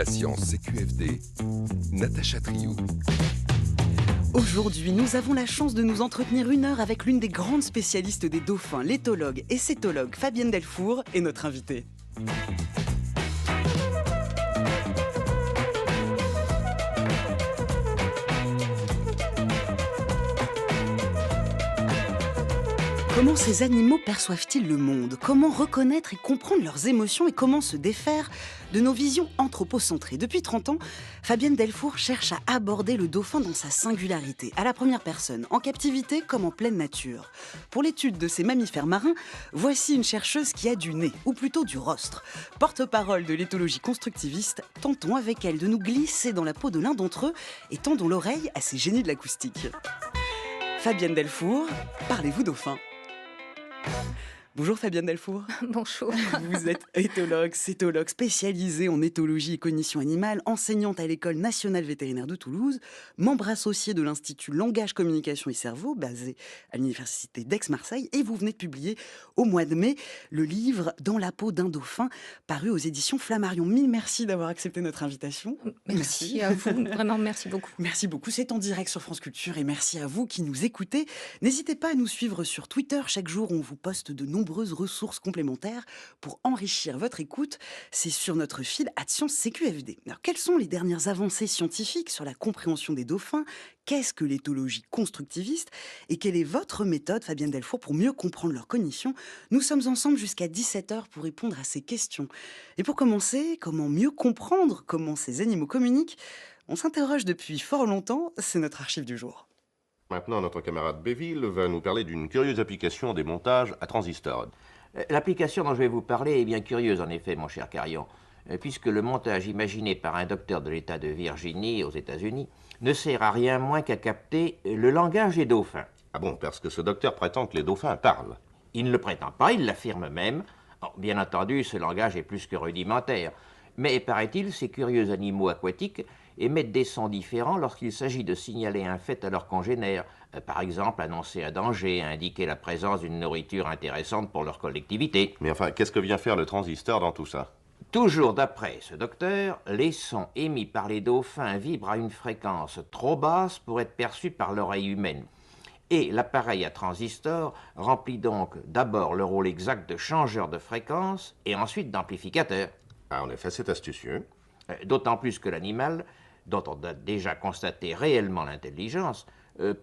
La science CQFD, Natacha Triou. Aujourd'hui, nous avons la chance de nous entretenir 1 heure avec l'une des grandes spécialistes des dauphins, l'éthologue et cétologue Fabienne Delfour est notre invitée. Comment ces animaux perçoivent-ils le monde? Comment reconnaître et comprendre leurs émotions et comment se défaire de nos visions anthropocentrées? Depuis 30 ans, Fabienne Delfour cherche à aborder le dauphin dans sa singularité, à la première personne, en captivité comme en pleine nature. Pour l'étude de ces mammifères marins, voici une chercheuse qui a du nez, ou plutôt du rostre. Porte-parole de l'éthologie constructiviste, tentons avec elle de nous glisser dans la peau de l'un d'entre eux et tendons l'oreille à ces génies de l'acoustique. Fabienne Delfour, parlez-vous dauphin? Bonjour Fabienne Delfour. Bonjour. Vous êtes éthologue, cétologue spécialisée en éthologie et cognition animale, enseignante à l'École nationale vétérinaire de Toulouse, membre associée de l'Institut Langage, Communication et Cerveau, basé à l'Université d'Aix-Marseille, et vous venez de publier au mois de mai le livre Dans la peau d'un dauphin, paru aux éditions Flammarion. Mille merci d'avoir accepté notre invitation. Merci à vous, vraiment merci beaucoup. Merci beaucoup, c'est en direct sur France Culture et merci à vous qui nous écoutez. N'hésitez pas à nous suivre sur Twitter, chaque jour on vous poste de nombreuses ressources complémentaires pour enrichir votre écoute. C'est sur notre fil @science CQFD. Alors, quelles sont les dernières avancées scientifiques sur la compréhension des dauphins? Qu'est-ce que l'éthologie constructiviste? Et quelle est votre méthode, Fabienne Delfour, pour mieux comprendre leur cognition? Nous sommes ensemble jusqu'à 17h pour répondre à ces questions. Et pour commencer, comment mieux comprendre comment ces animaux communiquent? On s'interroge depuis fort longtemps, c'est notre archive du jour. Maintenant, notre camarade Béville va nous parler d'une curieuse application des montages à transistor. L'application dont je vais vous parler est bien curieuse en effet, mon cher Carion, puisque le montage imaginé par un docteur de l'État de Virginie aux États-Unis ne sert à rien moins qu'à capter le langage des dauphins. Ah bon, parce que ce docteur prétend que les dauphins parlent. Il ne le prétend pas, il l'affirme même. Bon, bien entendu, ce langage est plus que rudimentaire, mais paraît-il, ces curieux animaux aquatiques émettent des sons différents lorsqu'il s'agit de signaler un fait à leurs congénères, par exemple annoncer un danger, indiquer la présence d'une nourriture intéressante pour leur collectivité. Mais enfin, qu'est-ce que vient faire le transistor dans tout ça? Toujours d'après ce docteur, les sons émis par les dauphins vibrent à une fréquence trop basse pour être perçus par l'oreille humaine. Et l'appareil à transistor remplit donc d'abord le rôle exact de changeur de fréquence et ensuite d'amplificateur. Ah, en effet, c'est astucieux. D'autant plus que l'animal, dont on a déjà constaté réellement l'intelligence,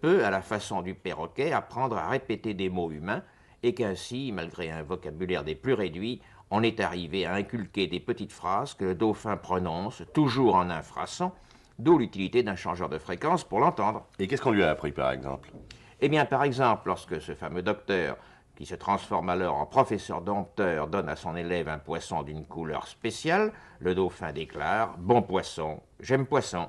peut, à la façon du perroquet, apprendre à répéter des mots humains, et qu'ainsi, malgré un vocabulaire des plus réduits, on est arrivé à inculquer des petites phrases que le dauphin prononce, toujours en infrason, d'où l'utilité d'un changeur de fréquence pour l'entendre. Et qu'est-ce qu'on lui a appris, par exemple? Eh bien, par exemple, lorsque ce fameux docteur, qui se transforme alors en professeur dompteur, donne à son élève un poisson d'une couleur spéciale, le dauphin déclare « Bon poisson, j'aime poisson ».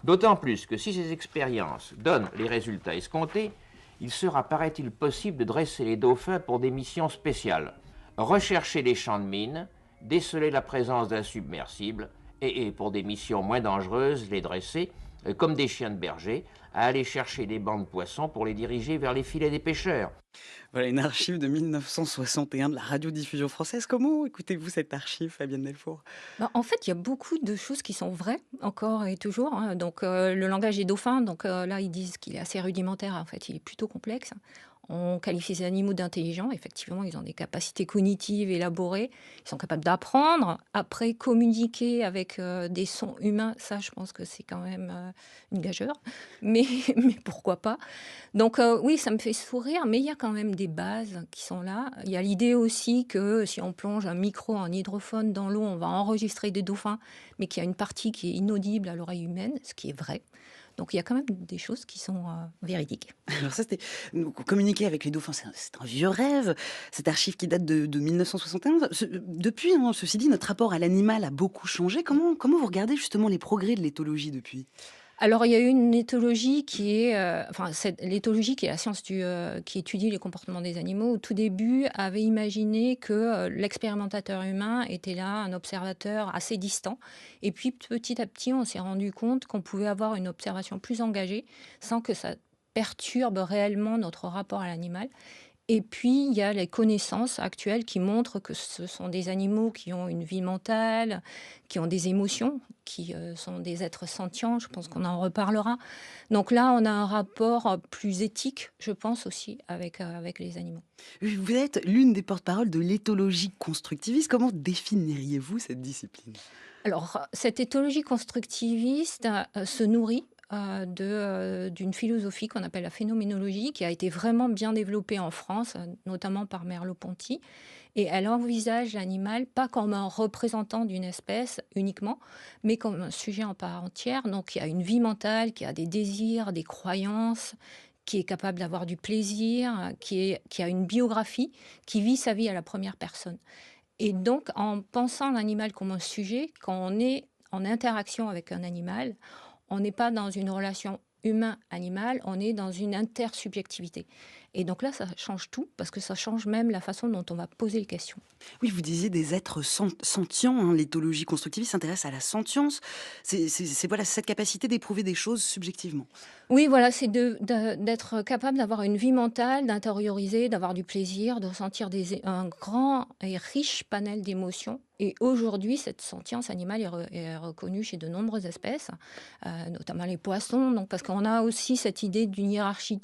D'autant plus que si ces expériences donnent les résultats escomptés, il sera, paraît-il, possible de dresser les dauphins pour des missions spéciales. Rechercher les champs de mines, déceler la présence d'un submersible, et pour des missions moins dangereuses, les dresser, comme des chiens de berger, à aller chercher des bancs de poissons pour les diriger vers les filets des pêcheurs. Voilà une archive de 1961 de la radiodiffusion française. Comment écoutez-vous cette archive, Fabienne Delfour? En fait, il y a beaucoup de choses qui sont vraies, encore et toujours. Donc, le langage des dauphins, donc là, ils disent qu'il est assez rudimentaire. En fait, il est plutôt complexe. On qualifie ces animaux d'intelligents. Effectivement, ils ont des capacités cognitives élaborées. Ils sont capables d'apprendre. Après, communiquer avec des sons humains, ça, je pense que c'est quand même une gageure. Mais pourquoi pas? Donc, oui, ça me fait sourire, mais il y a quand même des bases qui sont là. Il y a l'idée aussi que si on plonge un micro en hydrophone dans l'eau, on va enregistrer des dauphins, mais qu'il y a une partie qui est inaudible à l'oreille humaine, ce qui est vrai. Donc, il y a quand même des choses qui sont véridiques. Alors ça, c'était communiquer avec les dauphins, c'est un vieux rêve. Cette archive qui date de 1961. Depuis, ceci dit, notre rapport à l'animal a beaucoup changé. Comment vous regardez justement les progrès de l'éthologie depuis? Alors, il y a eu une éthologie qui est, l'éthologie qui est la science qui étudie les comportements des animaux. Au tout début, avait imaginé que l'expérimentateur humain était là, un observateur assez distant. Et puis, petit à petit, on s'est rendu compte qu'on pouvait avoir une observation plus engagée, sans que ça perturbe réellement notre rapport à l'animal. Et puis, il y a les connaissances actuelles qui montrent que ce sont des animaux qui ont une vie mentale, qui ont des émotions, qui sont des êtres sentients. Je pense qu'on en reparlera. Donc là, on a un rapport plus éthique, je pense aussi, avec les animaux. Vous êtes l'une des porte-paroles de l'éthologie constructiviste. Comment définiriez-vous cette discipline? Alors, cette éthologie constructiviste se nourrit d'une philosophie qu'on appelle la phénoménologie, qui a été vraiment bien développée en France, notamment par Merleau-Ponty. Et elle envisage l'animal pas comme un représentant d'une espèce uniquement, mais comme un sujet en part entière. Donc, il y a une vie mentale, qui a des désirs, des croyances, qui est capable d'avoir du plaisir, qui a une biographie, qui vit sa vie à la première personne. Et donc, en pensant l'animal comme un sujet, quand on est en interaction avec un animal, on n'est pas dans une relation humain-animal, on est dans une intersubjectivité. Et donc là, ça change tout, parce que ça change même la façon dont on va poser les questions. Oui, vous disiez des êtres sentients. Hein. L'éthologie constructiviste s'intéresse à la sentience. C'est voilà, cette capacité d'éprouver des choses subjectivement. Oui, voilà, c'est d'être capable d'avoir une vie mentale, d'intérioriser, d'avoir du plaisir, de ressentir un grand et riche panel d'émotions. Et aujourd'hui, cette sentience animale est reconnue chez de nombreuses espèces, notamment les poissons. Donc, parce qu'on a aussi cette idée d'une hiérarchie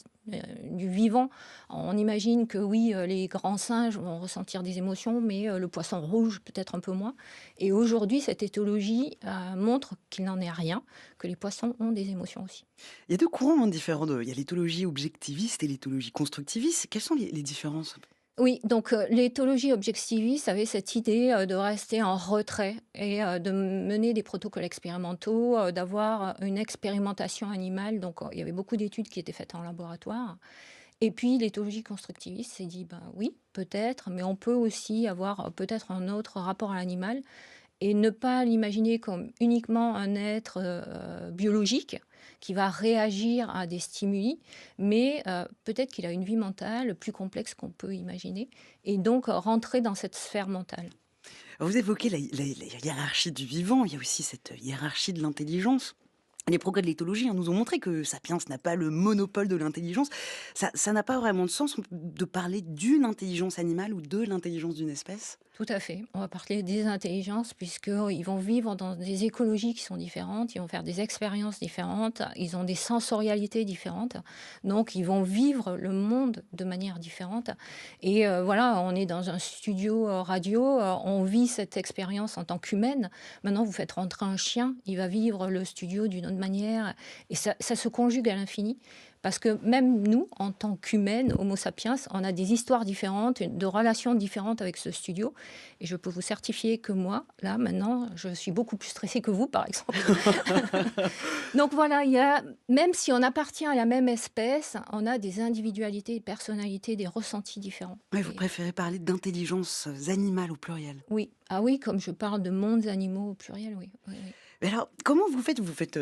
du vivant. On imagine que oui, les grands singes vont ressentir des émotions, mais le poisson rouge peut-être un peu moins. Et aujourd'hui, cette éthologie montre qu'il n'en est rien, que les poissons ont des émotions aussi. Il y a deux courants différents. Il y a l'éthologie objectiviste et l'éthologie constructiviste. Quelles sont les différences? Oui, donc l'éthologie objectiviste avait cette idée de rester en retrait et de mener des protocoles expérimentaux, d'avoir une expérimentation animale. Donc il y avait beaucoup d'études qui étaient faites en laboratoire. Et puis l'éthologie constructiviste s'est dit, ben oui, peut-être, mais on peut aussi avoir peut-être un autre rapport à l'animal et ne pas l'imaginer comme uniquement un être biologique qui va réagir à des stimuli, mais peut-être qu'il a une vie mentale plus complexe qu'on peut imaginer, et donc rentrer dans cette sphère mentale. Vous évoquez la hiérarchie du vivant. Il y a aussi cette hiérarchie de l'intelligence. Les progrès de l'éthologie nous ont montré que Sapiens n'a pas le monopole de l'intelligence. Ça n'a pas vraiment de sens de parler d'une intelligence animale ou de l'intelligence d'une espèce. Tout à fait. On va parler des intelligences puisqu'ils vont vivre dans des écologies qui sont différentes, ils vont faire des expériences différentes, ils ont des sensorialités différentes. Donc, ils vont vivre le monde de manière différente. Et voilà, on est dans un studio radio, on vit cette expérience en tant qu'humaine. Maintenant, vous faites rentrer un chien, il va vivre le studio d'une autre manière. Et ça se conjugue à l'infini. Parce que même nous, en tant qu'humaines, Homo sapiens, on a des histoires différentes, de relations différentes avec ce studio. Et je peux vous certifier que moi, là, maintenant, je suis beaucoup plus stressée que vous, par exemple. Donc voilà, même si on appartient à la même espèce, on a des individualités, des personnalités, des ressentis différents. Ouais, vous préférez parler d'intelligence animale au pluriel? Oui. Ah oui, comme je parle de mondes animaux au pluriel, oui. Oui, oui. Mais alors, comment vous faites vous faites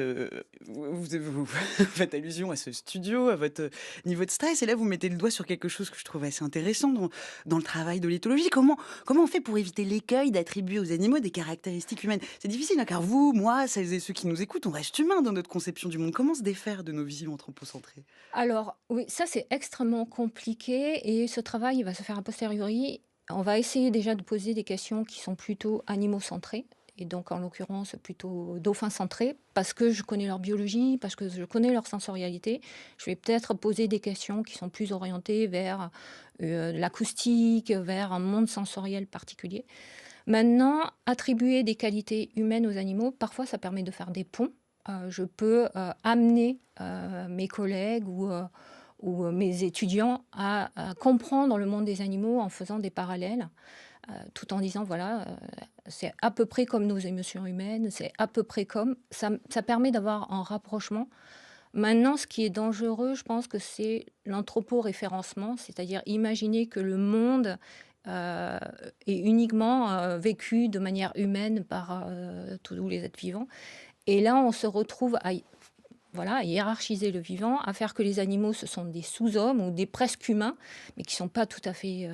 allusion à ce studio, à votre niveau de stress, et là vous mettez le doigt sur quelque chose que je trouve assez intéressant dans le travail de l'éthologie. Comment on fait pour éviter l'écueil d'attribuer aux animaux des caractéristiques humaines? C'est difficile, hein, car vous, moi, celles et ceux qui nous écoutent, on reste humains dans notre conception du monde. Comment se défaire de nos visions anthropocentrées? Alors, oui, ça c'est extrêmement compliqué et ce travail il va se faire a posteriori. On va essayer déjà de poser des questions qui sont plutôt animaux-centrées. Et donc, en l'occurrence, plutôt dauphins-centrés, parce que je connais leur biologie, parce que je connais leur sensorialité. Je vais peut-être poser des questions qui sont plus orientées vers l'acoustique, vers un monde sensoriel particulier. Maintenant, attribuer des qualités humaines aux animaux, parfois, ça permet de faire des ponts. Je peux amener mes collègues ou mes étudiants à comprendre le monde des animaux en faisant des parallèles. Tout en disant, voilà, c'est à peu près comme nos émotions humaines, c'est à peu près comme... Ça permet d'avoir un rapprochement. Maintenant, ce qui est dangereux, je pense que c'est l'anthroporéférencement, c'est-à-dire imaginer que le monde est uniquement vécu de manière humaine par tous les êtres vivants. Et là, on se retrouve à hiérarchiser le vivant, à faire que les animaux, ce sont des sous-hommes ou des presque humains, mais qui ne sont pas tout à fait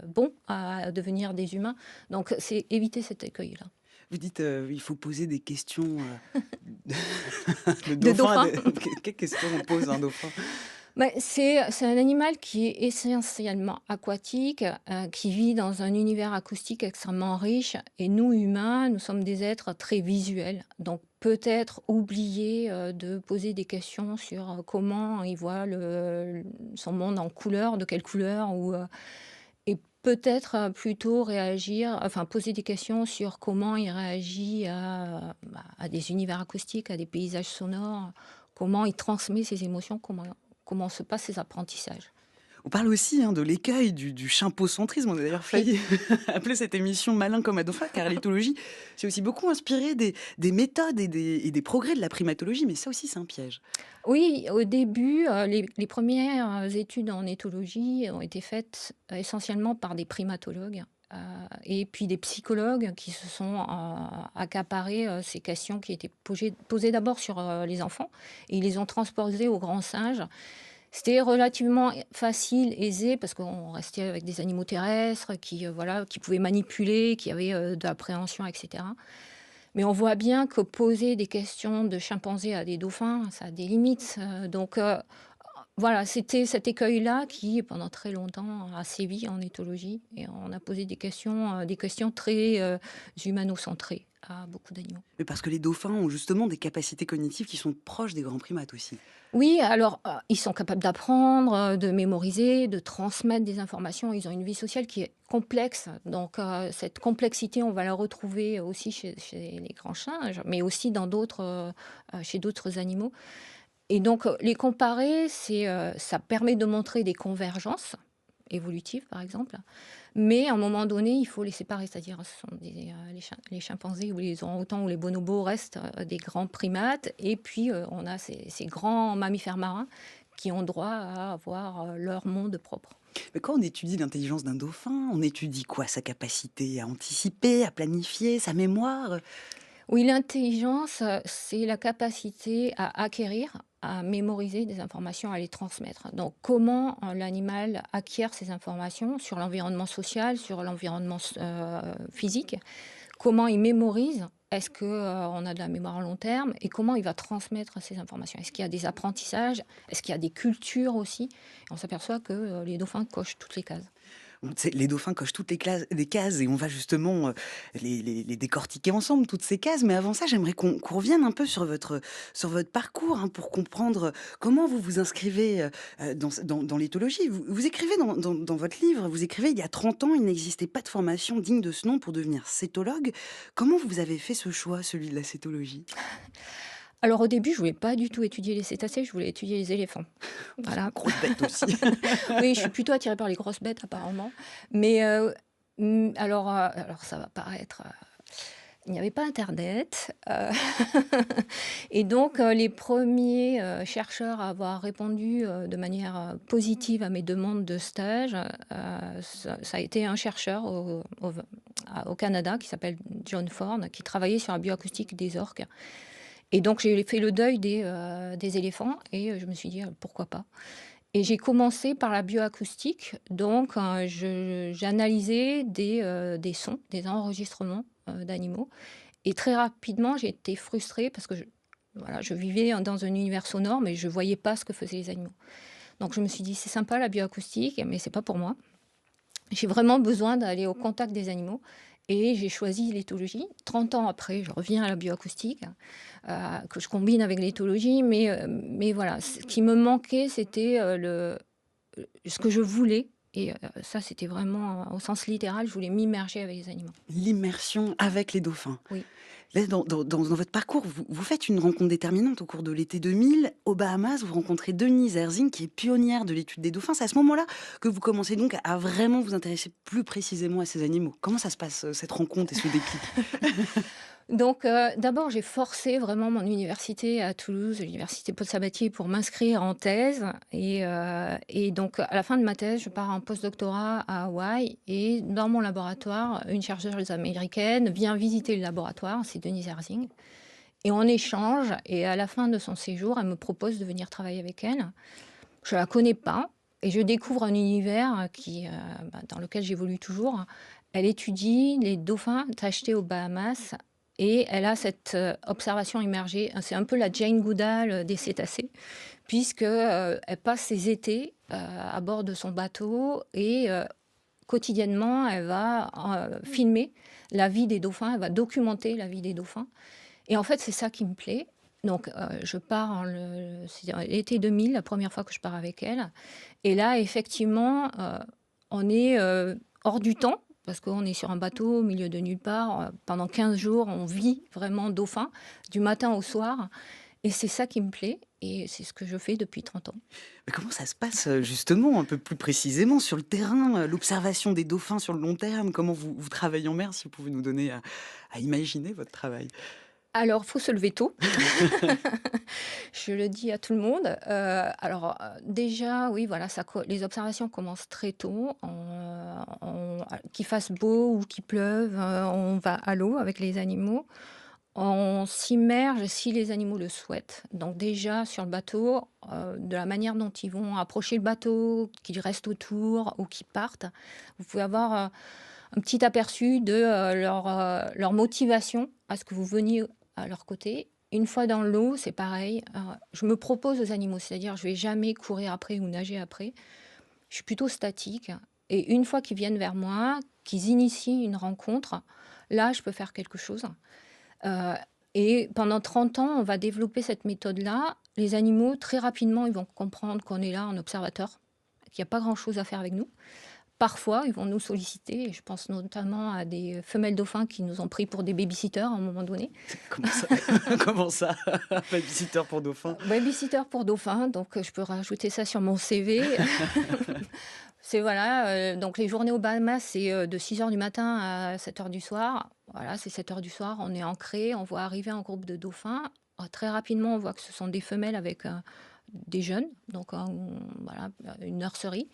bons à devenir des humains. Donc, c'est éviter cet écueil-là. Vous dites il faut poser des questions. Le De dauphin. Quelles questions on pose à un dauphin? C'est un animal qui est essentiellement aquatique, qui vit dans un univers acoustique extrêmement riche. Et nous, humains, nous sommes des êtres très visuels. Donc peut-être oublier de poser des questions sur comment il voit son monde en couleur, de quelle couleur, et peut-être plutôt réagir, enfin poser des questions sur comment il réagit à des univers acoustiques, à des paysages sonores, comment il transmet ses émotions, comment se passent ses apprentissages. On parle aussi de l'écueil du chimpocentrisme. On a d'ailleurs Oui. failli appeler cette émission Malin comme un dauphin, car l'éthologie s'est aussi beaucoup inspirée des méthodes et des progrès de la primatologie, mais ça aussi c'est un piège. Oui, au début, les premières études en éthologie ont été faites essentiellement par des primatologues. Et puis des psychologues qui se sont accaparés ces questions qui étaient posées d'abord sur les enfants, et ils les ont transposées aux grands singes. C'était relativement facile, aisé, parce qu'on restait avec des animaux terrestres qui pouvaient manipuler, qui avaient de l'appréhension, etc. Mais on voit bien que poser des questions de chimpanzés à des dauphins, ça a des limites. Voilà, c'était cet écueil-là qui, pendant très longtemps, a sévi en éthologie. Et on a posé des questions très humano-centrées à beaucoup d'animaux. Mais parce que les dauphins ont justement des capacités cognitives qui sont proches des grands primates aussi. Oui, alors, ils sont capables d'apprendre, de mémoriser, de transmettre des informations. Ils ont une vie sociale qui est complexe. Donc, cette complexité, on va la retrouver aussi chez les grands singes, mais aussi chez d'autres animaux. Et donc, les comparer, ça permet de montrer des convergences évolutives, par exemple. Mais à un moment donné, il faut les séparer. C'est-à-dire, les chimpanzés ou les orang-outans ou les bonobos restent des grands primates. Et puis, on a ces grands mammifères marins qui ont droit à avoir leur monde propre. Mais quand on étudie l'intelligence d'un dauphin, on étudie quoi? Sa capacité à anticiper, à planifier, sa mémoire? Oui, l'intelligence, c'est la capacité à acquérir, à mémoriser des informations, à les transmettre. Donc, comment l'animal acquiert ces informations sur l'environnement social, sur l'environnement physique? Comment il mémorise? Est-ce qu'on a de la mémoire à long terme? Et comment il va transmettre ces informations? Est-ce qu'il y a des apprentissages? Est-ce qu'il y a des cultures aussi? Et on s'aperçoit que les dauphins cochent toutes les cases. Les dauphins cochent toutes les cases et on va justement les décortiquer ensemble, toutes ces cases. Mais avant ça, j'aimerais qu'on revienne un peu sur votre parcours pour comprendre comment vous vous inscrivez dans l'éthologie. Vous écrivez dans votre livre, vous écrivez il y a 30 ans, il n'existait pas de formation digne de ce nom pour devenir cétologue. Comment vous avez fait ce choix, celui de la cétologie? Alors au début, je voulais pas du tout étudier les cétacés, je voulais étudier les éléphants. Voilà. Grosse bête aussi. Oui, je suis plutôt attirée par les grosses bêtes apparemment. Mais alors ça va paraître... il n'y avait pas Internet. Et donc les premiers chercheurs à avoir répondu de manière positive à mes demandes de stage, ça a été un chercheur au Canada qui s'appelle John Ford, qui travaillait sur la bioacoustique des orques. Et donc, j'ai fait le deuil des éléphants et je me suis dit, pourquoi pas? Et j'ai commencé par la bioacoustique. Donc, j'ai analysé des sons, des enregistrements d'animaux. Et très rapidement, j'ai été frustrée parce que je vivais dans un univers sonore, mais je ne voyais pas ce que faisaient les animaux. Donc, je me suis dit, c'est sympa la bioacoustique, mais ce n'est pas pour moi. J'ai vraiment besoin d'aller au contact des animaux. Et j'ai choisi l'éthologie. 30 ans après, je reviens à la bioacoustique, que je combine avec l'éthologie. Mais voilà, ce qui me manquait, c'était ce que je voulais. Et ça, c'était vraiment au sens littéral, je voulais m'immerger avec les animaux. L'immersion avec les dauphins. Oui. Là, dans votre parcours, vous faites une rencontre déterminante au cours de l'été 2000. Aux Bahamas, vous rencontrez Denise Erzing, qui est pionnière de l'étude des dauphins. C'est à ce moment-là que vous commencez donc à vraiment vous intéresser plus précisément à ces animaux. Comment ça se passe, cette rencontre et ce déclic? Donc, d'abord, j'ai forcé vraiment mon université à Toulouse, l'université Paul Sabatier, pour m'inscrire en thèse. Et donc, à la fin de ma thèse, je pars en postdoctorat à Hawaï. Et dans mon laboratoire, une chercheuse américaine vient visiter le laboratoire, c'est Denise Erzing. Et on échange. Et à la fin de son séjour, elle me propose de venir travailler avec elle. Je ne la connais pas. Et je découvre un univers dans lequel j'évolue toujours. Elle étudie les dauphins achetés aux Bahamas Et elle a cette observation immergée. C'est un peu la Jane Goodall des cétacés, puisque elle passe ses étés à bord de son bateau et quotidiennement, elle va filmer la vie des dauphins, elle va documenter la vie des dauphins. Et en fait, c'est ça qui me plaît. Donc, je pars c'est l'été 2000, la première fois que je pars avec elle. Et là, effectivement, on est hors du temps, parce qu'on est sur un bateau au milieu de nulle part. Pendant 15 jours, on vit vraiment dauphin, du matin au soir. Et c'est ça qui me plaît. Et c'est ce que je fais depuis 30 ans. Mais comment ça se passe justement, un peu plus précisément, sur le terrain, l'observation des dauphins sur le long terme? Comment vous travaillez en mer? Si vous pouvez nous donner à imaginer votre travail. Alors, il faut se lever tôt. Je le dis à tout le monde. Déjà, oui, voilà, les observations commencent très tôt. Qu'il fasse beau ou qu'il pleuve, on va à l'eau avec les animaux. On s'immerge si les animaux le souhaitent. Donc déjà, sur le bateau, de la manière dont ils vont approcher le bateau, qu'ils restent autour ou qu'ils partent, vous pouvez avoir un petit aperçu de leur motivation à ce que vous veniez à leur côté. Une fois dans l'eau, c'est pareil. Je me propose aux animaux, c'est-à-dire je vais jamais courir après ou nager après. Je suis plutôt statique. Et une fois qu'ils viennent vers moi, qu'ils initient une rencontre, là, je peux faire quelque chose. Et pendant 30 ans, on va développer cette méthode-là. Les animaux, très rapidement, ils vont comprendre qu'on est là en observateur, qu'il n'y a pas grand-chose à faire avec nous. Parfois, ils vont nous solliciter, et je pense notamment à des femelles dauphins qui nous ont pris pour des babysitters à un moment donné. Comment ça? Comment ça? Babysitter pour dauphins? Babysitter pour dauphins, donc je peux rajouter ça sur mon CV. C'est voilà, donc les journées aux Bahamas, c'est de 6 heures du matin à 7 heures du soir. Voilà, c'est 7 heures du soir, on est ancré, on voit arriver un groupe de dauphins. Très rapidement, on voit que ce sont des femelles avec des jeunes, donc voilà, une nurserie.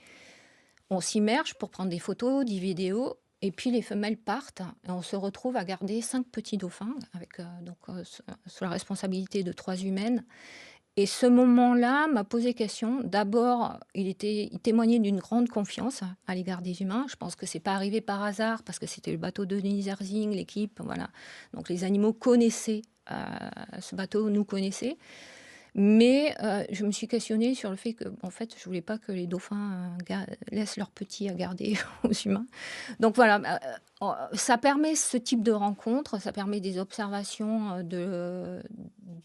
On s'immerge pour prendre des photos, des vidéos, et puis les femelles partent, et on se retrouve à garder 5 petits dauphins, avec sous la responsabilité de 3 humaines. Et ce moment-là m'a posé question. D'abord, il témoignait d'une grande confiance à l'égard des humains. Je pense que c'est pas arrivé par hasard, parce que c'était le bateau de Denise Erzing, l'équipe, voilà. Donc les animaux connaissaient ce bateau, nous connaissaient. Mais je me suis questionnée sur le fait que, en fait, je voulais pas que les dauphins laissent leurs petits à garder aux humains. Donc voilà, ça permet ce type de rencontre, ça permet des observations de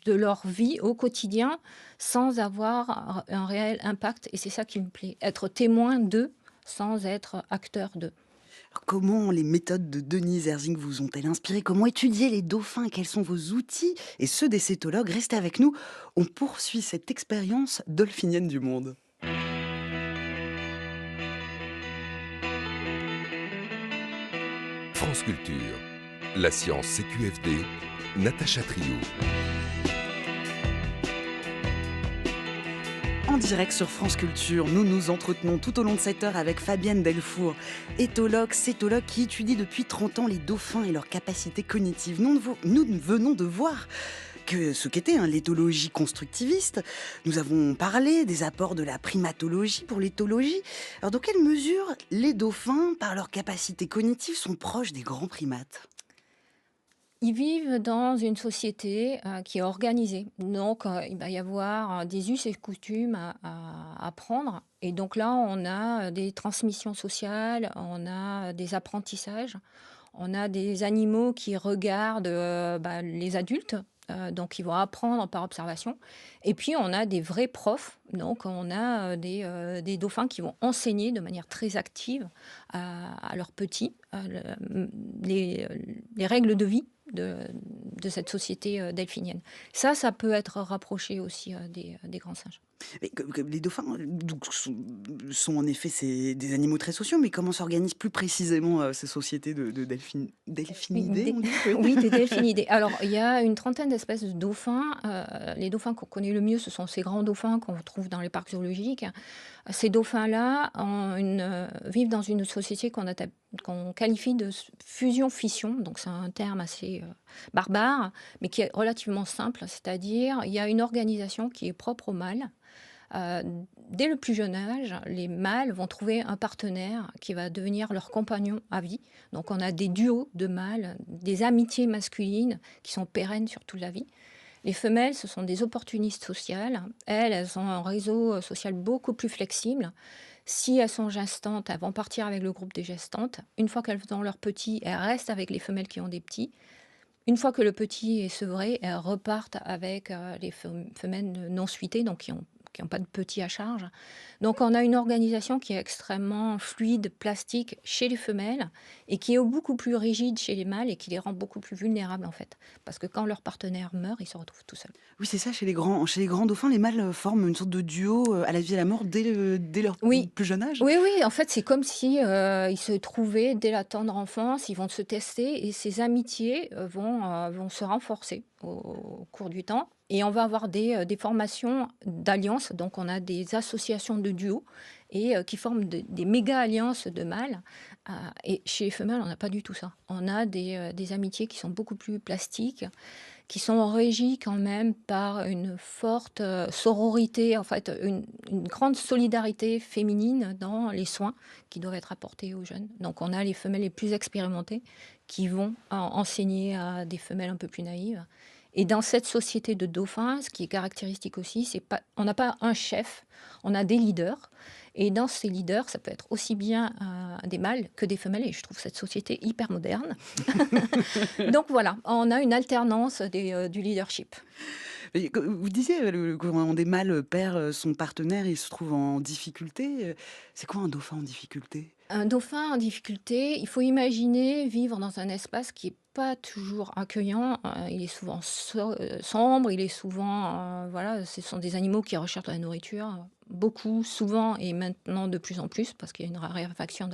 leur vie au quotidien sans avoir un réel impact. Et c'est ça qui me plaît, être témoin d'eux sans être acteur d'eux. Alors, comment les méthodes de Denise Erzing vous ont-elles inspiré? Comment étudier les dauphins? Quels sont vos outils et ceux des cétologues? Restez avec nous, on poursuit cette expérience dolphinienne du monde. France Culture, la science CQFD, Natacha Trio. En direct sur France Culture, nous nous entretenons tout au long de cette heure avec Fabienne Delfour, éthologue, cétologue qui étudie depuis 30 ans les dauphins et leurs capacités cognitives. Nous venons de voir ce qu'était l'éthologie constructiviste. Nous avons parlé des apports de la primatologie pour l'éthologie. Alors, dans quelle mesure les dauphins, par leurs capacités cognitives, sont proches des grands primates ? Ils vivent dans une société qui est organisée. Donc, il va y avoir des us et coutumes à apprendre. Et donc là, on a des transmissions sociales, on a des apprentissages, on a des animaux qui regardent les adultes. Donc, ils vont apprendre par observation. Et puis, on a des vrais profs. Donc, on a des dauphins qui vont enseigner de manière très active à leurs petits les règles de vie de cette société delphinienne. Ça peut être rapproché aussi des grands singes. Mais les dauphins sont en effet des animaux très sociaux, mais comment s'organisent plus précisément ces sociétés de delphinidés, on dit? Oui, des delphinidés. Alors, il y a une trentaine d'espèces de dauphins. Les dauphins qu'on connaît le mieux, ce sont ces grands dauphins qu'on trouve dans les parcs zoologiques. Ces dauphins-là vivent dans une société qu'on qualifie de fusion-fission. Donc, c'est un terme assez barbare, mais qui est relativement simple. C'est-à-dire, il y a une organisation qui est propre au mâle, Euh, Dès le plus jeune âge, les mâles vont trouver un partenaire qui va devenir leur compagnon à vie. Donc on a des duos de mâles, des amitiés masculines qui sont pérennes sur toute la vie. Les femelles, ce sont des opportunistes sociales. Elles ont un réseau social beaucoup plus flexible. Si elles sont gestantes, elles vont partir avec le groupe des gestantes. Une fois qu'elles ont leurs petits, elles restent avec les femelles qui ont des petits. Une fois que le petit est sevré, elles repartent avec les femelles non suitées, donc qui n'ont pas de petits à charge. Donc on a une organisation qui est extrêmement fluide, plastique chez les femelles et qui est beaucoup plus rigide chez les mâles et qui les rend beaucoup plus vulnérables en fait. Parce que quand leur partenaire meurt, ils se retrouvent tout seuls. Oui, c'est ça, chez les grands dauphins, les mâles forment une sorte de duo à la vie et à la mort dès leur Oui, plus jeune âge. oui, oui, en fait, c'est comme si ils se trouvaient dès la tendre enfance, ils vont se tester et ces amitiés vont se renforcer au cours du temps. Et on va avoir des formations d'alliances, donc on a des associations de duos et qui forment des méga-alliances de mâles. Et chez les femelles, on n'a pas du tout ça. On a des amitiés qui sont beaucoup plus plastiques, qui sont régies quand même par une forte sororité, en fait, une grande solidarité féminine dans les soins qui doivent être apportés aux jeunes. Donc on a les femelles les plus expérimentées qui vont enseigner à des femelles un peu plus naïves. Et dans cette société de dauphins, ce qui est caractéristique aussi, on n'a pas un chef, on a des leaders. Et dans ces leaders, ça peut être aussi bien des mâles que des femelles. Et je trouve cette société hyper moderne. Donc voilà, on a une alternance du leadership. Vous disiez, quand des mâles perd son partenaire, il se trouve en difficulté. C'est quoi un dauphin en difficulté? Un dauphin en difficulté, il faut imaginer vivre dans un espace qui n'est pas toujours accueillant. Il est souvent sombre, il est souvent... voilà, ce sont des animaux qui recherchent de la nourriture, beaucoup, souvent et maintenant de plus en plus, parce qu'il y a une raréfaction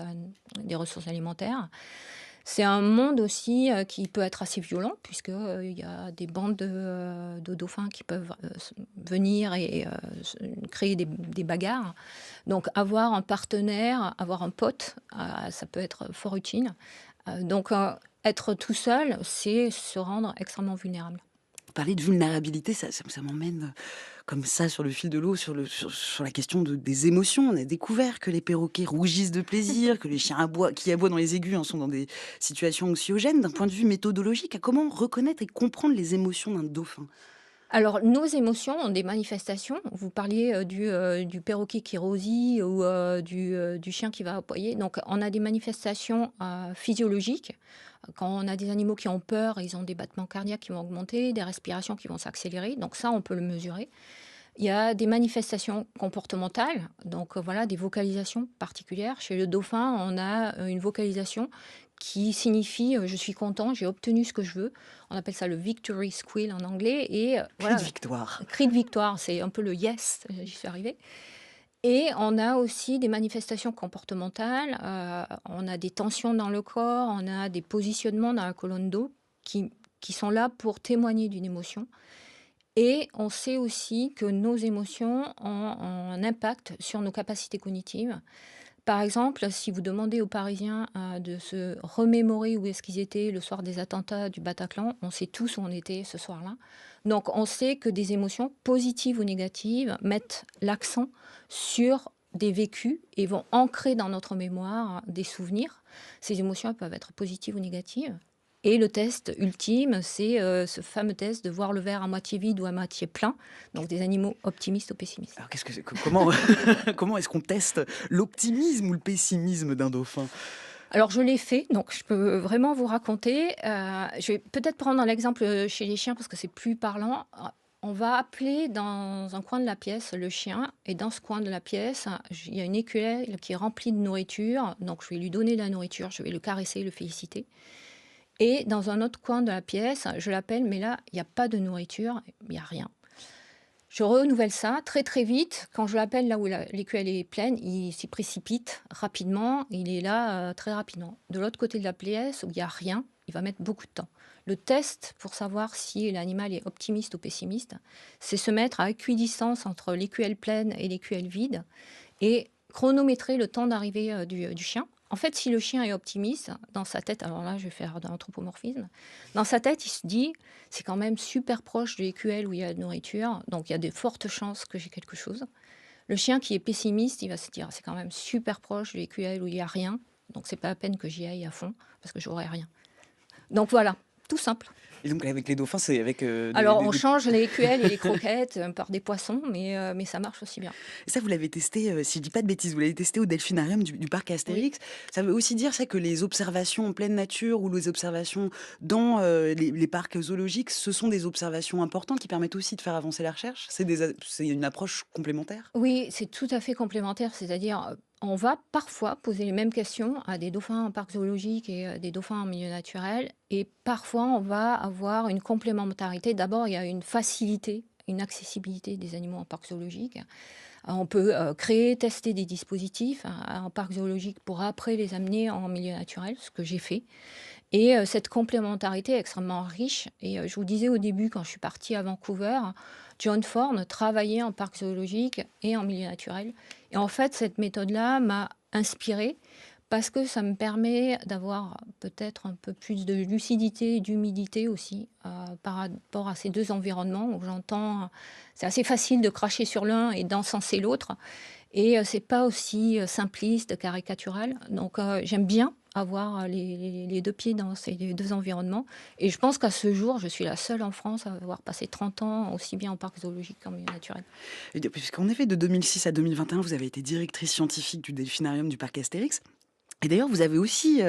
des ressources alimentaires. C'est un monde aussi qui peut être assez violent, puisqu'il y a des bandes de dauphins qui peuvent venir et créer des bagarres. Donc avoir un partenaire, avoir un pote, ça peut être fort utile. Donc être tout seul, c'est se rendre extrêmement vulnérable. Parler de vulnérabilité, ça m'emmène comme ça sur le fil de l'eau, sur la question des émotions. On a découvert que les perroquets rougissent de plaisir, que les chiens qui aboient dans les aigus sont dans des situations anxiogènes. D'un point de vue méthodologique, comment reconnaître et comprendre les émotions d'un dauphin? Alors, nos émotions ont des manifestations. Vous parliez du perroquet qui rosit ou du chien qui va aboyer. Donc, on a des manifestations physiologiques. Quand on a des animaux qui ont peur, ils ont des battements cardiaques qui vont augmenter, des respirations qui vont s'accélérer. Donc ça, on peut le mesurer. Il y a des manifestations comportementales, donc voilà, des vocalisations particulières. Chez le dauphin, on a une vocalisation qui signifie je suis content, j'ai obtenu ce que je veux. On appelle ça le victory squeal en anglais. Et Cri de victoire. Cri de victoire, c'est un peu le yes, j'y suis arrivée. Et on a aussi des manifestations comportementales, on a des tensions dans le corps, on a des positionnements dans la colonne d'eau qui sont là pour témoigner d'une émotion. Et on sait aussi que nos émotions ont un impact sur nos capacités cognitives. Par exemple, si vous demandez aux Parisiens de se remémorer où est-ce qu'ils étaient le soir des attentats du Bataclan, on sait tous où on était ce soir-là. Donc on sait que des émotions positives ou négatives mettent l'accent sur des vécus et vont ancrer dans notre mémoire des souvenirs. Ces émotions elles peuvent être positives ou négatives. Et le test ultime, c'est ce fameux test de voir le verre à moitié vide ou à moitié plein, donc des animaux optimistes ou pessimistes. Alors comment est-ce qu'on teste l'optimisme ou le pessimisme d'un dauphin? Alors je l'ai fait, donc je peux vraiment vous raconter. Je vais peut-être prendre l'exemple chez les chiens parce que c'est plus parlant. On va appeler dans un coin de la pièce le chien, et dans ce coin de la pièce, il y a une écuelle qui est remplie de nourriture, donc je vais lui donner de la nourriture, je vais le caresser, le féliciter. Et dans un autre coin de la pièce, je l'appelle, mais là, il n'y a pas de nourriture, il n'y a rien. Je renouvelle ça très très vite. Quand je l'appelle là où l'écuelle est pleine, il s'y précipite rapidement, il est là très rapidement. De l'autre côté de la pièce, où il n'y a rien, il va mettre beaucoup de temps. Le test pour savoir si l'animal est optimiste ou pessimiste, c'est se mettre à équidistance entre l'écuelle pleine et l'écuelle vide et chronométrer le temps d'arrivée du chien. En fait, si le chien est optimiste, dans sa tête, alors là, je vais faire de l'anthropomorphisme, dans sa tête, il se dit, c'est quand même super proche de l'écuelle où il y a de nourriture, donc il y a de fortes chances que j'ai quelque chose. Le chien qui est pessimiste, il va se dire: «C'est quand même super proche de l'écuelle où il y a rien, donc c'est pas la peine que j'y aille à fond parce que j'aurai rien». Donc voilà, tout simple. Et donc avec les dauphins, c'est avec Alors on change les écuelles et les croquettes, par des poissons, mais ça marche aussi bien. Ça, vous l'avez testé, si je dis pas de bêtises, vous l'avez testé au delphinarium du parc Oui. Astérix. Ça veut aussi dire ça que les observations en pleine nature ou les observations dans les parcs zoologiques, ce sont des observations importantes qui permettent aussi de faire avancer la recherche? C'est une approche complémentaire? Oui, c'est tout à fait complémentaire, c'est-à-dire, on va parfois poser les mêmes questions à des dauphins en parc zoologique et des dauphins en milieu naturel et parfois on va avoir une complémentarité. D'abord, il y a une facilité, une accessibilité des animaux en parc zoologique. On peut, créer, tester des dispositifs, en parc zoologique pour après les amener en milieu naturel, ce que j'ai fait. Et cette complémentarité est extrêmement riche et je vous disais au début quand je suis partie à Vancouver, John Forn travaillait en parc zoologique et en milieu naturel et en fait cette méthode-là m'a inspirée parce que ça me permet d'avoir peut-être un peu plus de lucidité et d'humidité aussi, par rapport à ces 2 environnements où j'entends c'est assez facile de cracher sur l'un et d'encenser l'autre et c'est pas aussi, simpliste, caricatural. Donc j'aime bien avoir les 2 pieds dans ces 2 environnements et je pense qu'à ce jour, je suis la seule en France à avoir passé 30 ans aussi bien en parc zoologique qu'en milieu naturel. Puisqu'en effet, de 2006 à 2021, vous avez été directrice scientifique du delphinarium du parc Astérix. Et d'ailleurs, vous avez aussi,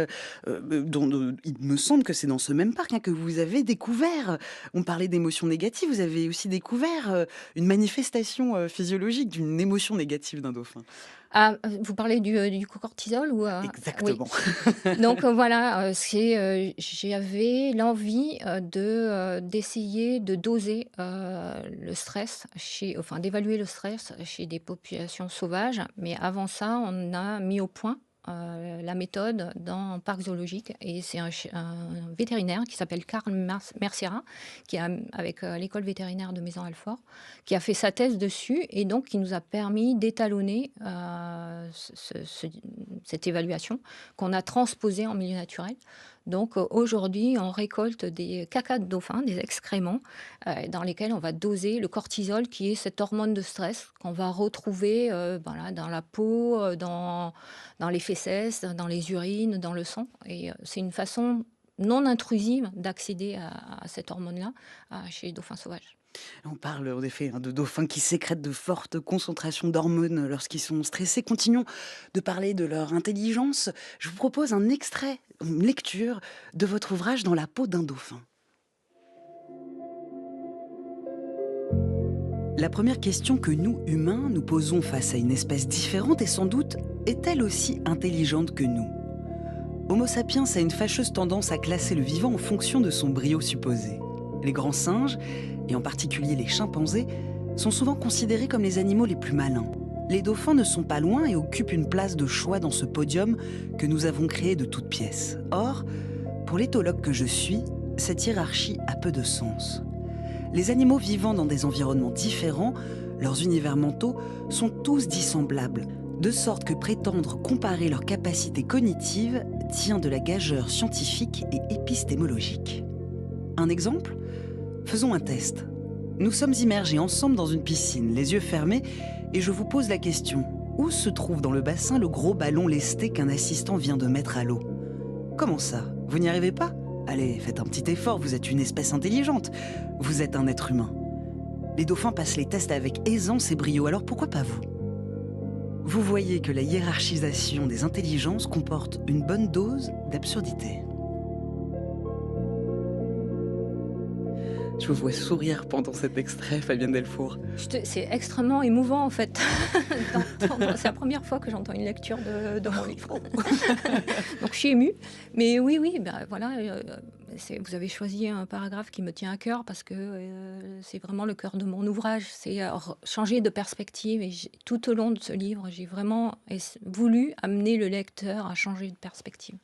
il me semble que c'est dans ce même parc, hein, que vous avez découvert, on parlait d'émotions négatives, vous avez aussi découvert une manifestation physiologique d'une émotion négative d'un dauphin. Ah, vous parlez du cortisol ou? Oui. Exactement. Donc voilà, j'avais l'envie, d'essayer de doser, le stress d'évaluer le stress chez des populations sauvages. Mais avant ça, on a mis au point, la méthode dans un parc zoologique et c'est un vétérinaire qui s'appelle Karl Merciera, qui a avec, l'école vétérinaire de Maisons-Alfort, qui a fait sa thèse dessus et donc qui nous a permis d'étalonner, cette évaluation qu'on a transposée en milieu naturel. Donc aujourd'hui, on récolte des cacas de dauphins, des excréments, dans lesquels on va doser le cortisol qui est cette hormone de stress qu'on va retrouver, voilà, dans la peau, dans les fesses, dans les urines, dans le sang et c'est une façon non intrusive d'accéder à cette hormone-là, chez les dauphins sauvages. On parle en effet, hein, de dauphins qui sécrètent de fortes concentrations d'hormones lorsqu'ils sont stressés. Continuons de parler de leur intelligence. Je vous propose un extrait, une lecture de votre ouvrage Dans la peau d'un dauphin. La première question que nous, humains, nous posons face à une espèce différente est sans doute: est-elle aussi intelligente que nous? Homo sapiens a une fâcheuse tendance à classer le vivant en fonction de son brio supposé. Les grands singes, et en particulier les chimpanzés, sont souvent considérés comme les animaux les plus malins. Les dauphins ne sont pas loin et occupent une place de choix dans ce podium que nous avons créé de toutes pièces. Or, pour l'éthologue que je suis, cette hiérarchie a peu de sens. Les animaux vivant dans des environnements différents, leurs univers mentaux, sont tous dissemblables, de sorte que prétendre comparer leurs capacités cognitives tient de la gageure scientifique et épistémologique. Un exemple ? Faisons un test. Nous sommes immergés ensemble dans une piscine, les yeux fermés, et je vous pose la question: où se trouve dans le bassin le gros ballon lesté qu'un assistant vient de mettre à l'eau? Comment ça? Vous n'y arrivez pas? Allez, faites un petit effort, vous êtes une espèce intelligente. Vous êtes un être humain. Les dauphins passent les tests avec aisance et brio, alors pourquoi pas vous? Vous voyez que la hiérarchisation des intelligences comporte une bonne dose d'absurdité. Je vous vois sourire pendant cet extrait, Fabienne Delfour. C'est extrêmement émouvant en fait. C'est la première fois que j'entends une lecture de mon livre. Donc je suis émue. Mais oui, ben, voilà, vous avez choisi un paragraphe qui me tient à cœur parce que c'est vraiment le cœur de mon ouvrage. C'est changer de perspective. Et tout au long de ce livre, j'ai vraiment voulu amener le lecteur à changer de perspective.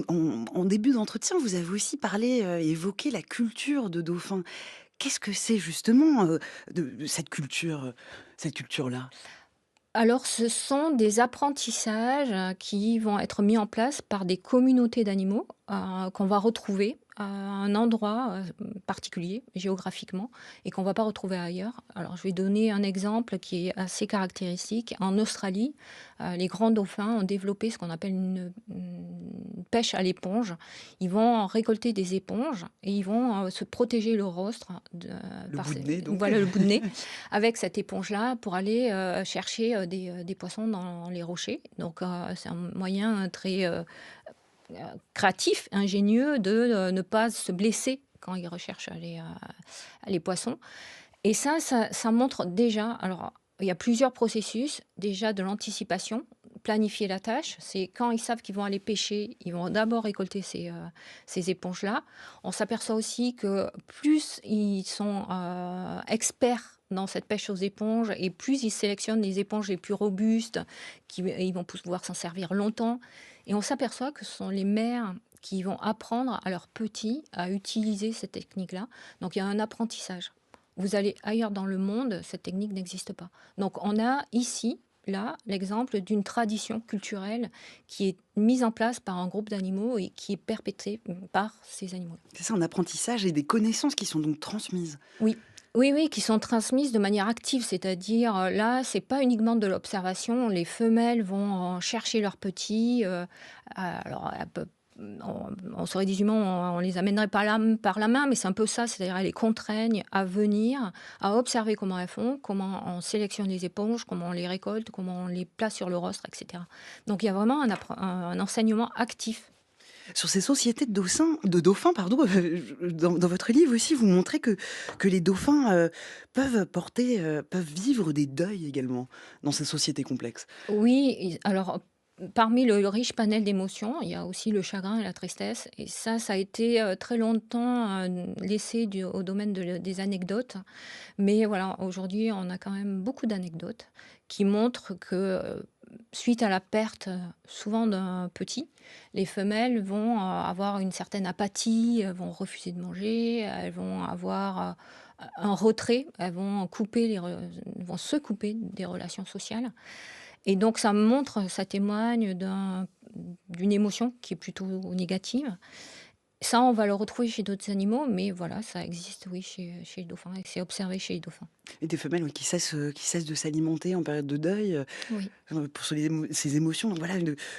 En début d'entretien, vous avez aussi parlé, évoqué la culture de dauphins. Qu'est-ce que c'est justement de cette culture-là? Alors, ce sont des apprentissages qui vont être mis en place par des communautés d'animaux qu'on va retrouver à un endroit particulier, géographiquement, et qu'on ne va pas retrouver ailleurs. Alors, je vais donner un exemple qui est assez caractéristique. En Australie, les grands dauphins ont développé ce qu'on appelle une pêche à l'éponge. Ils vont récolter des éponges et ils vont se protéger le rostre, Le bout de nez, donc. voilà, le bout de nez, avec cette éponge-là pour aller chercher des poissons dans les rochers. Donc, c'est un moyen très créatif, ingénieux de ne pas se blesser quand ils recherchent les poissons. Et ça montre déjà, alors il y a plusieurs processus, déjà de l'anticipation, planifier la tâche, c'est quand ils savent qu'ils vont aller pêcher, ils vont d'abord récolter ces éponges-là. On s'aperçoit aussi que plus ils sont experts dans cette pêche aux éponges et plus ils sélectionnent les éponges les plus robustes, ils vont pouvoir s'en servir longtemps. Et on s'aperçoit que ce sont les mères qui vont apprendre à leurs petits à utiliser cette technique-là. Donc il y a un apprentissage. Vous allez ailleurs dans le monde, cette technique n'existe pas. Donc on a ici, là, l'exemple d'une tradition culturelle qui est mise en place par un groupe d'animaux et qui est perpétrée par ces animaux. C'est ça, un apprentissage et des connaissances qui sont donc transmises. Oui. Oui, qui sont transmises de manière active, c'est-à-dire là, c'est pas uniquement de l'observation. Les femelles vont chercher leurs petits. Alors, on serait des humains, on les amènerait par la main, mais c'est un peu ça, c'est-à-dire elles les contraignent à venir, à observer comment elles font, comment on sélectionne les éponges, comment on les récolte, comment on les place sur le rostre, etc. Donc il y a vraiment un enseignement actif. Sur ces sociétés de dauphins, pardon, dans votre livre aussi, vous montrez que les dauphins peuvent vivre des deuils également dans ces sociétés complexes. Oui, alors parmi le riche panel d'émotions, il y a aussi le chagrin et la tristesse. Et ça a été très longtemps laissé au domaine des anecdotes. Mais voilà, aujourd'hui, on a quand même beaucoup d'anecdotes qui montrent que suite à la perte, souvent d'un petit, les femelles vont avoir une certaine apathie, elles vont refuser de manger, elles vont avoir un retrait, elles vont vont se couper des relations sociales. Et donc ça témoigne d'une émotion qui est plutôt négative. Ça, on va le retrouver chez d'autres animaux, mais voilà, ça existe, oui, chez les dauphins, et c'est observé chez les dauphins. Et des femelles qui cessent de s'alimenter en période de deuil Oui. pour ces émotions. Donc voilà,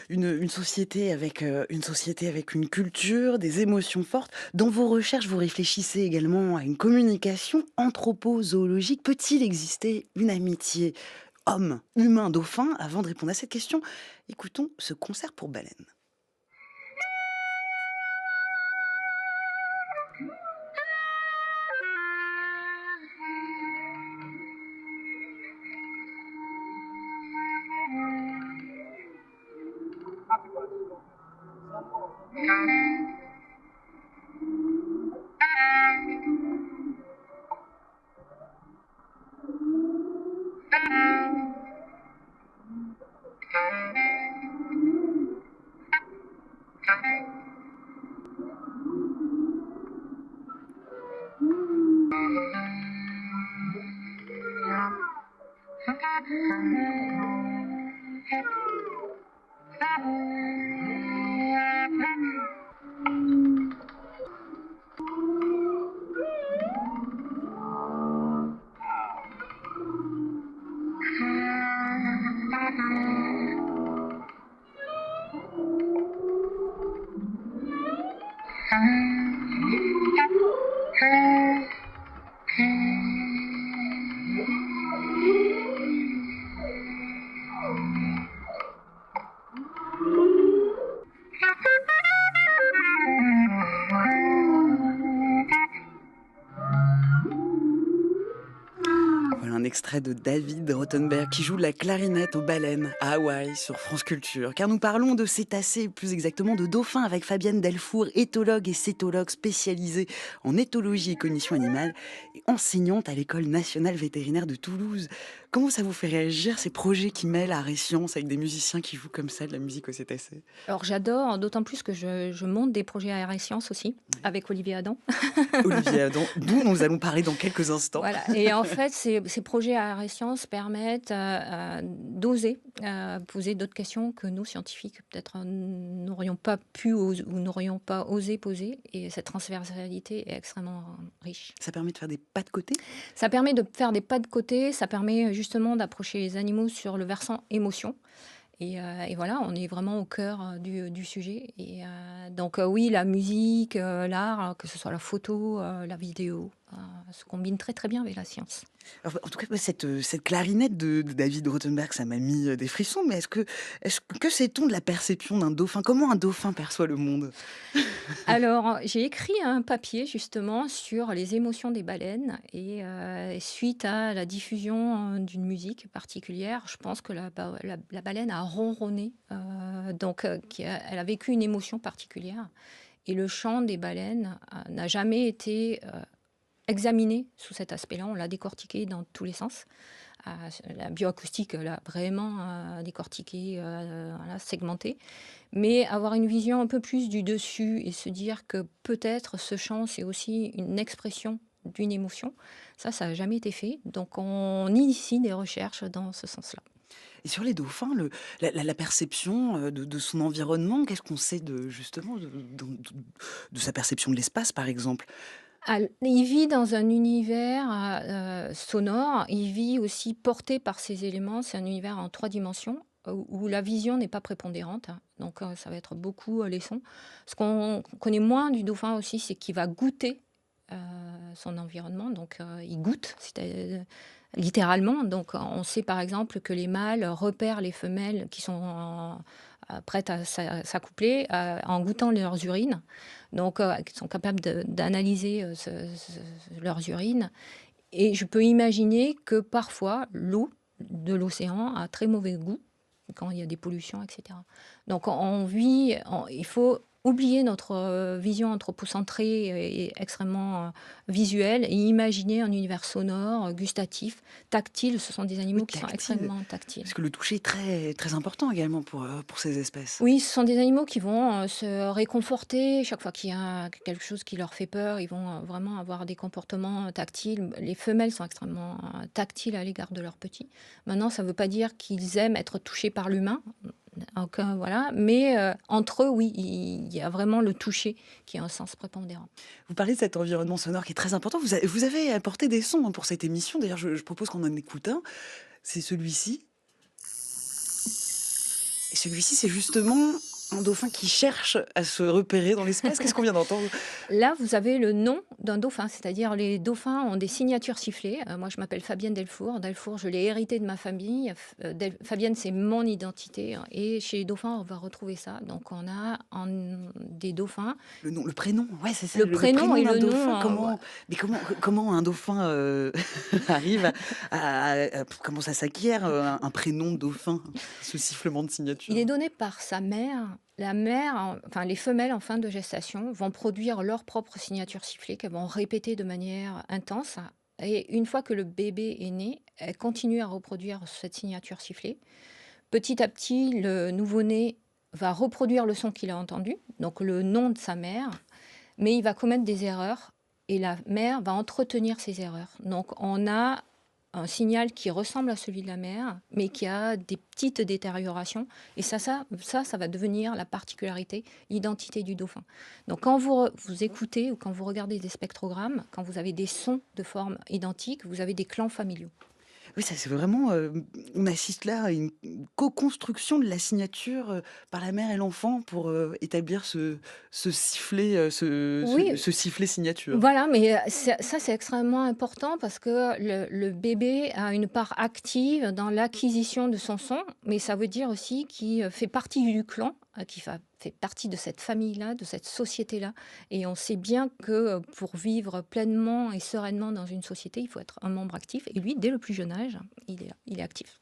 une société avec une culture, des émotions fortes. Dans vos recherches, vous réfléchissez également à une communication anthropozoologique. Peut-il exister une amitié homme, humain, dauphin? Avant de répondre à cette question, écoutons ce concert pour baleines. Un extrait de David Rothenberg qui joue de la clarinette aux baleines à Hawaï sur France Culture. Car nous parlons de cétacés, plus exactement de dauphins, avec Fabienne Delfour, éthologue et cétologue spécialisée en éthologie et cognition animale et enseignante à l'École nationale vétérinaire de Toulouse. Comment ça vous fait réagir, ces projets qui mêlent art et science avec des musiciens qui jouent comme ça de la musique aux cétacés? Alors j'adore, d'autant plus que je monte des projets à art et sciences aussi, avec Olivier Adam. Olivier Adam, d'où nous allons parler dans quelques instants. Voilà. Et en fait, ces projets à sciences permettent d'oser poser d'autres questions que nous, scientifiques, peut-être n'aurions pas pu ou n'aurions pas osé poser. Et cette transversalité est extrêmement riche. Ça permet de faire des pas de côté? Ça permet de faire des pas de côté, ça permet justement d'approcher les animaux sur le versant émotion. Et voilà, on est vraiment au cœur du sujet. Donc oui, la musique, l'art, que ce soit la photo, la vidéo, se combinent très très bien avec la science. Alors, en tout cas, cette clarinette de David Rothenberg, ça m'a mis des frissons, mais que sait-on de la perception d'un dauphin? Comment un dauphin perçoit le monde? Alors, j'ai écrit un papier justement sur les émotions des baleines et suite à la diffusion d'une musique particulière, je pense que la baleine a ronronné, elle a vécu une émotion particulière. Et le chant des baleines n'a jamais été examiné sous cet aspect-là. On l'a décortiqué dans tous les sens. La bioacoustique l'a vraiment décortiqué, voilà, segmenté. Mais avoir une vision un peu plus du dessus et se dire que peut-être ce chant, c'est aussi une expression d'une émotion, ça n'a jamais été fait. Donc on initie des recherches dans ce sens-là. Et sur les dauphins, la perception de son environnement, qu'est-ce qu'on sait justement de sa perception de l'espace, par exemple? Il vit dans un univers sonore, il vit aussi porté par ces éléments. C'est un univers en 3 dimensions où la vision n'est pas prépondérante, hein. Donc ça va être beaucoup les sons. Ce qu'on connaît moins du dauphin aussi, c'est qu'il va goûter son environnement. Donc il goûte, littéralement. Donc on sait par exemple que les mâles repèrent les femelles qui sont prêtes à s'accoupler en goûtant leurs urines. Donc ils sont capables d'analyser leurs urines. Et je peux imaginer que parfois l'eau de l'océan a très mauvais goût quand il y a des pollutions, etc. Donc il faut oublier notre vision anthropocentrée et extrêmement visuelle et imaginer un univers sonore, gustatif, tactile. Ce sont des animaux qui sont extrêmement tactiles. Parce que le toucher est très, très important également pour ces espèces. Oui, ce sont des animaux qui vont se réconforter chaque fois qu'il y a quelque chose qui leur fait peur. Ils vont vraiment avoir des comportements tactiles. Les femelles sont extrêmement tactiles à l'égard de leurs petits. Maintenant, ça ne veut pas dire qu'ils aiment être touchés par l'humain. Donc, voilà. Mais entre eux, oui, il y a vraiment le toucher qui a un sens prépondérant. Vous parlez de cet environnement sonore qui est très important. Vous avez apporté des sons pour cette émission. D'ailleurs, je propose qu'on en écoute un. C'est celui-ci. Et celui-ci, c'est justement un dauphin qui cherche à se repérer dans l'espace. Qu'est-ce qu'on vient d'entendre? Là, vous avez le nom d'un dauphin, c'est-à-dire les dauphins ont des signatures sifflées. Moi, je m'appelle Fabienne Delfour. Delfour, je l'ai hérité de ma famille. Fabienne, c'est mon identité. Et chez les dauphins, on va retrouver ça. Donc, on a des dauphins. Le prénom, ouais, c'est ça. Le prénom et le dauphin. nom. Comment un dauphin arrive comment ça s'acquiert un prénom de dauphin, ce sifflement de signature? Il est donné par sa mère. La mère, enfin les femelles en fin de gestation vont produire leur propre signature sifflée qu'elles vont répéter de manière intense. Et une fois que le bébé est né, elles continuent à reproduire cette signature sifflée. Petit à petit, le nouveau-né va reproduire le son qu'il a entendu, donc le nom de sa mère, mais il va commettre des erreurs et la mère va entretenir ces erreurs. Donc on a un signal qui ressemble à celui de la mère, mais qui a des petites détériorations. Et ça va devenir la particularité, l'identité du dauphin. Donc quand vous écoutez ou quand vous regardez des spectrogrammes, quand vous avez des sons de forme identique, vous avez des clans familiaux. Oui, ça c'est vraiment, on assiste là à une co-construction de la signature par la mère et l'enfant pour établir ce sifflet, Oui. ce sifflet signature. Voilà, mais ça c'est extrêmement important parce que le bébé a une part active dans l'acquisition de son son, mais ça veut dire aussi qu'il fait partie du clan, fait partie de cette famille-là, de cette société-là. Et on sait bien que pour vivre pleinement et sereinement dans une société, il faut être un membre actif. Et lui, dès le plus jeune âge, il est actif.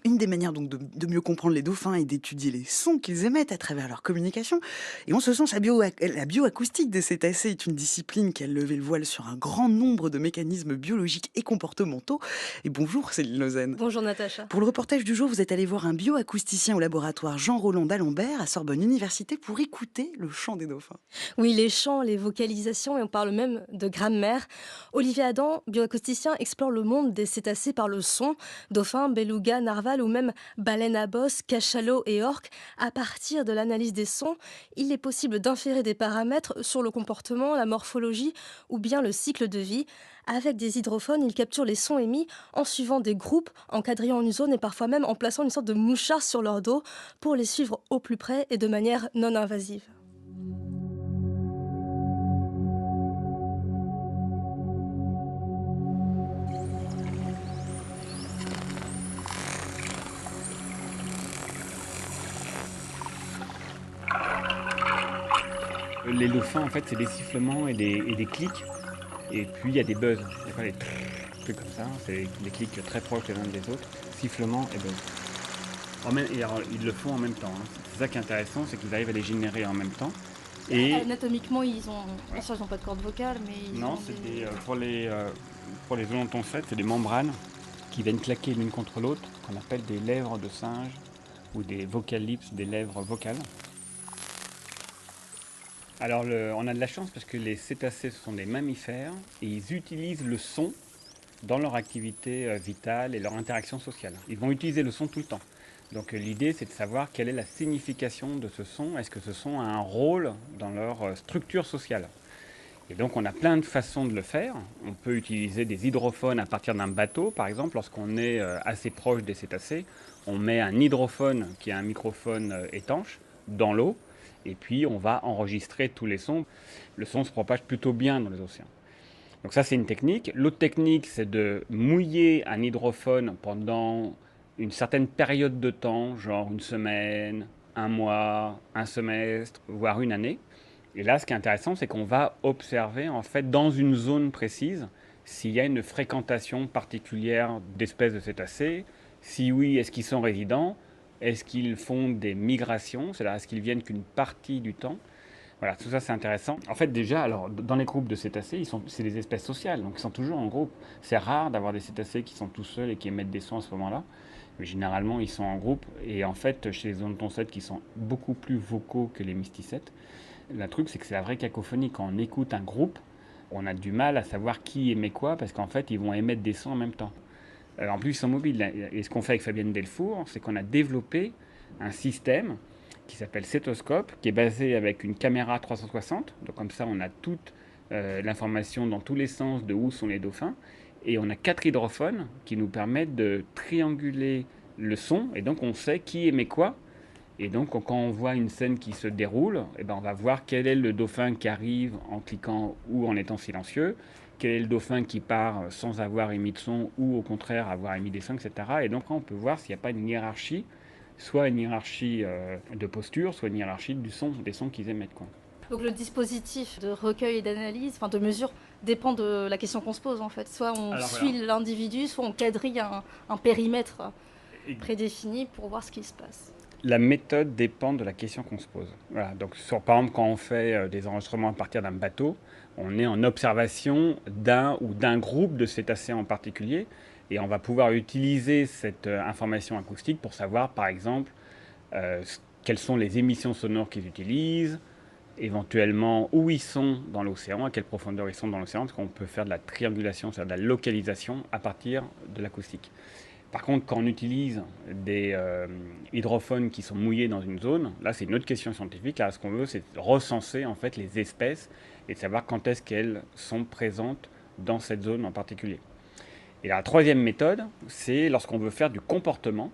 Une des manières donc de mieux comprendre les dauphins est d'étudier les sons qu'ils émettent à travers leur communication. Et en ce sens, la bioacoustique des cétacés est une discipline qui a levé le voile sur un grand nombre de mécanismes biologiques et comportementaux. Et bonjour Céline Lausanne. Bonjour Natacha. Pour le reportage du jour, vous êtes allé voir un bioacousticien au laboratoire Jean-Roland d'Alembert à Sorbonne Université l'université pour écouter le chant des dauphins. Oui, les chants, les vocalisations, et on parle même de grammaire. Olivier Adam, bioacousticien, explore le monde des cétacés par le son. Dauphins, belugas, narvals ou même baleines à bosse, cachalots et orques. À partir de l'analyse des sons, il est possible d'inférer des paramètres sur le comportement, la morphologie ou bien le cycle de vie. Avec des hydrophones, il capture les sons émis en suivant des groupes, en quadrillant une zone et parfois même en plaçant une sorte de mouchard sur leur dos pour les suivre au plus près et de manière non invasive. Les dauphins, en fait, c'est des sifflements et des clics. Et puis, il y a des buzz. Il y a pas des trucs comme ça. C'est des clics très proches les uns des autres. Sifflements et buzz. Et alors, ils le font en même temps. C'est ça qui est intéressant, c'est qu'ils arrivent à les générer en même temps. Et Anatomiquement, ils ont, bien sûr, ils n'ont pas de corde vocale, mais non, c'est pour les odontocètes, c'est des membranes qui viennent claquer l'une contre l'autre, qu'on appelle des lèvres de singe ou des vocal lips, des lèvres vocales. Alors on a de la chance parce que les cétacés ce sont des mammifères et ils utilisent le son dans leur activité vitale et leur interaction sociale. Ils vont utiliser le son tout le temps. Donc l'idée c'est de savoir quelle est la signification de ce son. Est-ce que ce son a un rôle dans leur structure sociale? Et donc on a plein de façons de le faire. On peut utiliser des hydrophones à partir d'un bateau. Par exemple, lorsqu'on est assez proche des cétacés, on met un hydrophone qui est un microphone étanche dans l'eau. Et puis on va enregistrer tous les sons. Le son se propage plutôt bien dans les océans. Donc ça c'est une technique. L'autre technique c'est de mouiller un hydrophone pendant une certaine période de temps, genre une semaine, un mois, un semestre, voire une année. Et là ce qui est intéressant c'est qu'on va observer en fait dans une zone précise s'il y a une fréquentation particulière d'espèces de cétacés. Si oui, est-ce qu'ils sont résidents? Est-ce qu'ils font des migrations? C'est-à-dire, est-ce qu'ils viennent qu'une partie du temps? Voilà, tout ça c'est intéressant. En fait déjà, alors, dans les groupes de cétacés, c'est des espèces sociales, donc ils sont toujours en groupe. C'est rare d'avoir des cétacés qui sont tout seuls et qui émettent des sons à ce moment-là. Mais généralement, ils sont en groupe. Et en fait, chez les odontocètes qui sont beaucoup plus vocaux que les mysticètes, le truc c'est que c'est la vraie cacophonie. Quand on écoute un groupe, on a du mal à savoir qui émet quoi, parce qu'en fait, ils vont émettre des sons en même temps. En plus, ils sont mobiles. Et ce qu'on fait avec Fabienne Delfour, c'est qu'on a développé un système qui s'appelle Cétoscope, qui est basé avec une caméra 360. Donc comme ça, on a toute l'information dans tous les sens de où sont les dauphins. Et on a 4 hydrophones qui nous permettent de trianguler le son. Et donc on sait qui émet quoi. Et donc quand on voit une scène qui se déroule, eh ben, on va voir quel est le dauphin qui arrive en cliquant ou en étant silencieux. Quel est le dauphin qui part sans avoir émis de son ou au contraire avoir émis des sons, etc. Et donc on peut voir s'il n'y a pas une hiérarchie, soit une hiérarchie de posture, soit une hiérarchie du son, des sons qu'ils émettent, quoi. Donc le dispositif de recueil et d'analyse, enfin de mesure, dépend de la question qu'on se pose en fait. Soit on suit l'individu, soit on quadrille un périmètre prédéfini pour voir ce qui se passe. La méthode dépend de la question qu'on se pose. Voilà, donc par exemple, quand on fait des enregistrements à partir d'un bateau, on est en observation d'un groupe de cétacés en particulier, et on va pouvoir utiliser cette information acoustique pour savoir, par exemple, quelles sont les émissions sonores qu'ils utilisent, éventuellement où ils sont dans l'océan, à quelle profondeur ils sont dans l'océan, parce qu'on peut faire de la triangulation, c'est-à-dire de la localisation à partir de l'acoustique. Par contre, quand on utilise des hydrophones qui sont mouillés dans une zone, là c'est une autre question scientifique. Là, ce qu'on veut, c'est recenser en fait les espèces et de savoir quand est-ce qu'elles sont présentes dans cette zone en particulier. Et la troisième méthode, c'est lorsqu'on veut faire du comportement.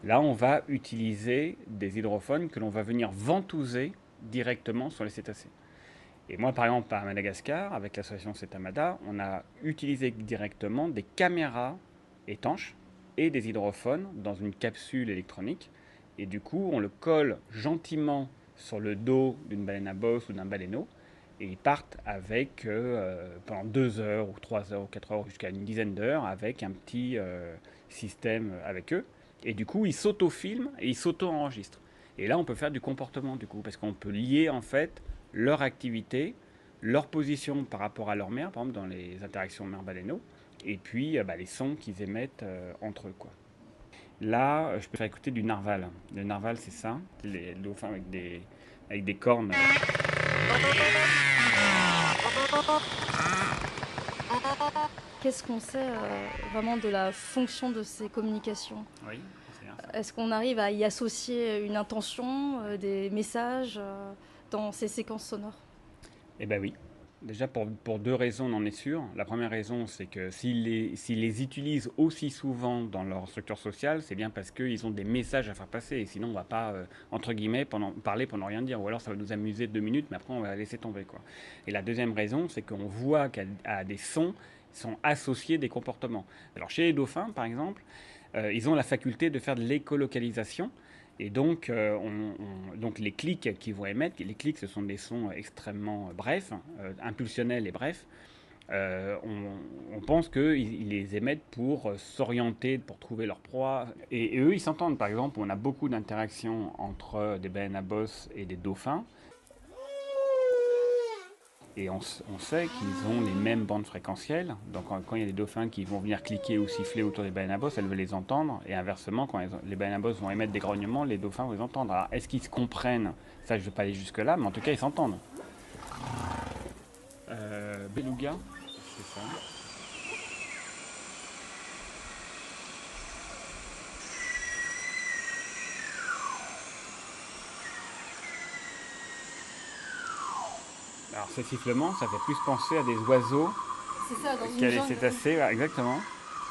Là, on va utiliser des hydrophones que l'on va venir ventouser directement sur les cétacés. Et moi, par exemple, à Madagascar, avec l'association Cetamada, on a utilisé directement des caméras étanches et des hydrophones dans une capsule électronique. Et du coup, on le colle gentiment sur le dos d'une baleine à bosse ou d'un baleineau. Et ils partent avec, pendant 2 heures ou 3 heures ou 4 heures, jusqu'à une dizaine d'heures, avec un petit système avec eux. Et du coup, ils s'auto-filment et ils s'auto-enregistrent. Et là, on peut faire du comportement, du coup, parce qu'on peut lier, en fait, leur activité, leur position par rapport à leur mère, par exemple, dans les interactions mère-baleineau, et puis les sons qu'ils émettent entre eux, quoi. Là, je peux faire écouter du narval. Le narval, c'est ça, les dauphins avec des avec des cornes. Qu'est-ce qu'on sait vraiment de la fonction de ces communications? Oui, c'est bien ça. Est-ce qu'on arrive à y associer une intention, des messages dans ces séquences sonores? Eh ben oui. Déjà, pour deux raisons, on en est sûr. La première raison, c'est que s'ils les utilisent aussi souvent dans leur structure sociale, c'est bien parce qu'ils ont des messages à faire passer. Et sinon, on ne va pas, entre guillemets, parler pendant rien dire. Ou alors, ça va nous amuser 2 minutes, mais après, on va laisser tomber, quoi. Et la deuxième raison, c'est qu'on voit qu'à des sons sont associés des comportements. Alors, chez les dauphins, par exemple, ils ont la faculté de faire de l'écolocalisation. Et donc, donc les clics qu'ils vont émettre, les clics, ce sont des sons extrêmement brefs, impulsionnels et brefs. On pense qu'ils les émettent pour s'orienter, pour trouver leur proie. Et eux, ils s'entendent. Par exemple, on a beaucoup d'interactions entre des baleines à bosse et des dauphins. Et on sait qu'ils ont les mêmes bandes fréquentielles. Donc quand il y a des dauphins qui vont venir cliquer ou siffler autour des baleines à bosse, elles veulent les entendre. Et inversement, quand les baleines à bosse vont émettre des grognements, les dauphins vont les entendre. Alors est-ce qu'ils se comprennent? Ça, je ne vais pas aller jusque-là, mais en tout cas, ils s'entendent. Beluga, c'est ça. Alors ces sifflements, ça fait plus penser à des oiseaux C'est ça, dans qu'à une des jungle. cétacés, voilà, exactement.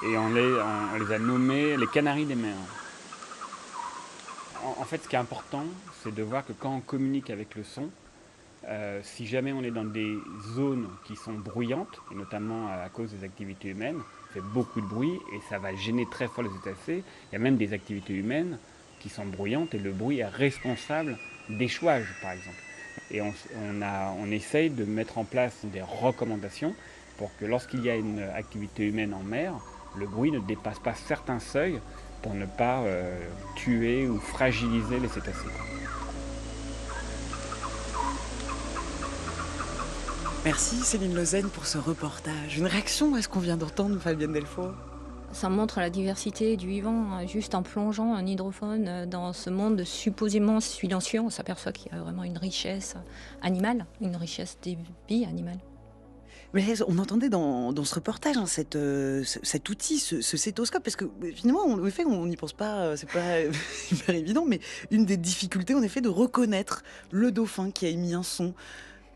Et on les a nommés les canaris des mers. En fait, ce qui est important, c'est de voir que quand on communique avec le son, si jamais on est dans des zones qui sont bruyantes, et notamment à cause des activités humaines, ça fait beaucoup de bruit et ça va gêner très fort les cétacés. Il y a même des activités humaines qui sont bruyantes et le bruit est responsable d'échouages, par exemple. Et on essaye de mettre en place des recommandations pour que lorsqu'il y a une activité humaine en mer, le bruit ne dépasse pas certains seuils pour ne pas tuer ou fragiliser les cétacés. Merci Céline Lausanne pour ce reportage. Une réaction à ce qu'on vient d'entendre, Fabienne Delfour? Ça montre la diversité du vivant. Juste en plongeant un hydrophone dans ce monde supposément silencieux, on s'aperçoit qu'il y a vraiment une richesse animale, une richesse des vies animales. Mais on entendait dans ce reportage cet outil, ce cétoscope, parce que finalement, en effet, on n'y pense pas, c'est pas hyper évident, mais une des difficultés, en effet, de reconnaître le dauphin qui a émis un son.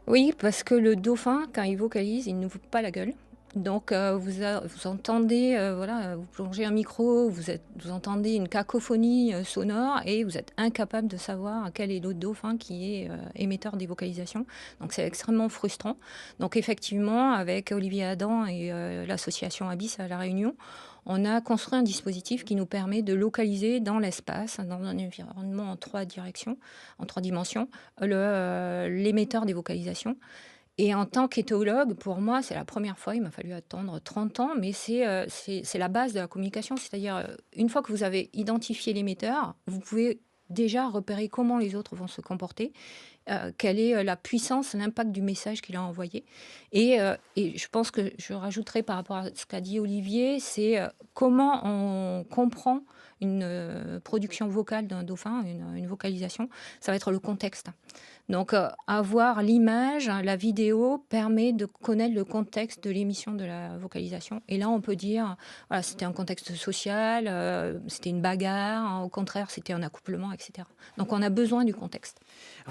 Oui, parce que le dauphin, quand il vocalise, il n'ouvre pas la gueule. Donc, vous entendez, voilà, vous plongez un micro, vous entendez une cacophonie sonore et vous êtes incapable de savoir quel est l'autre dauphin qui est émetteur des vocalisations. Donc, c'est extrêmement frustrant. Donc, effectivement, avec Olivier Adam et l'association Abyss à La Réunion, on a construit un dispositif qui nous permet de localiser dans l'espace, dans un environnement en 3 directions, en 3 dimensions, l'émetteur des vocalisations. Et en tant qu'éthologue, pour moi, c'est la première fois, il m'a fallu attendre 30 ans, mais c'est la base de la communication. C'est-à-dire, une fois que vous avez identifié l'émetteur, vous pouvez déjà repérer comment les autres vont se comporter, quelle est la puissance, l'impact du message qu'il a envoyé. Et je pense que je rajouterai par rapport à ce qu'a dit Olivier, c'est comment on comprend une production vocale d'un dauphin, une vocalisation, ça va être le contexte. Donc, avoir l'image, la vidéo permet de connaître le contexte de l'émission de la vocalisation. Et là, on peut dire, voilà, c'était un contexte social, c'était une bagarre, hein, au contraire, c'était un accouplement, etc. Donc, on a besoin du contexte.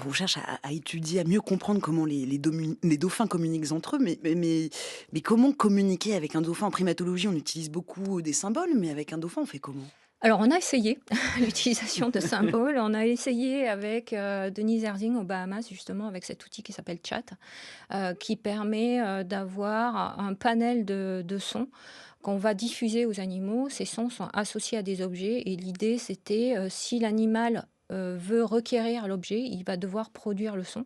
On cherche à étudier, à mieux comprendre comment les dauphins communiquent entre eux, mais comment communiquer avec un dauphin? En primatologie, on utilise beaucoup des symboles, mais avec un dauphin, on fait comment? Alors, on a essayé l'utilisation de symboles. On a essayé avec Denise Erzing aux Bahamas, justement, avec cet outil qui s'appelle Chat, qui permet d'avoir un panel de sons qu'on va diffuser aux animaux. Ces sons sont associés à des objets et l'idée, c'était si l'animal veut requérir l'objet, il va devoir produire le son.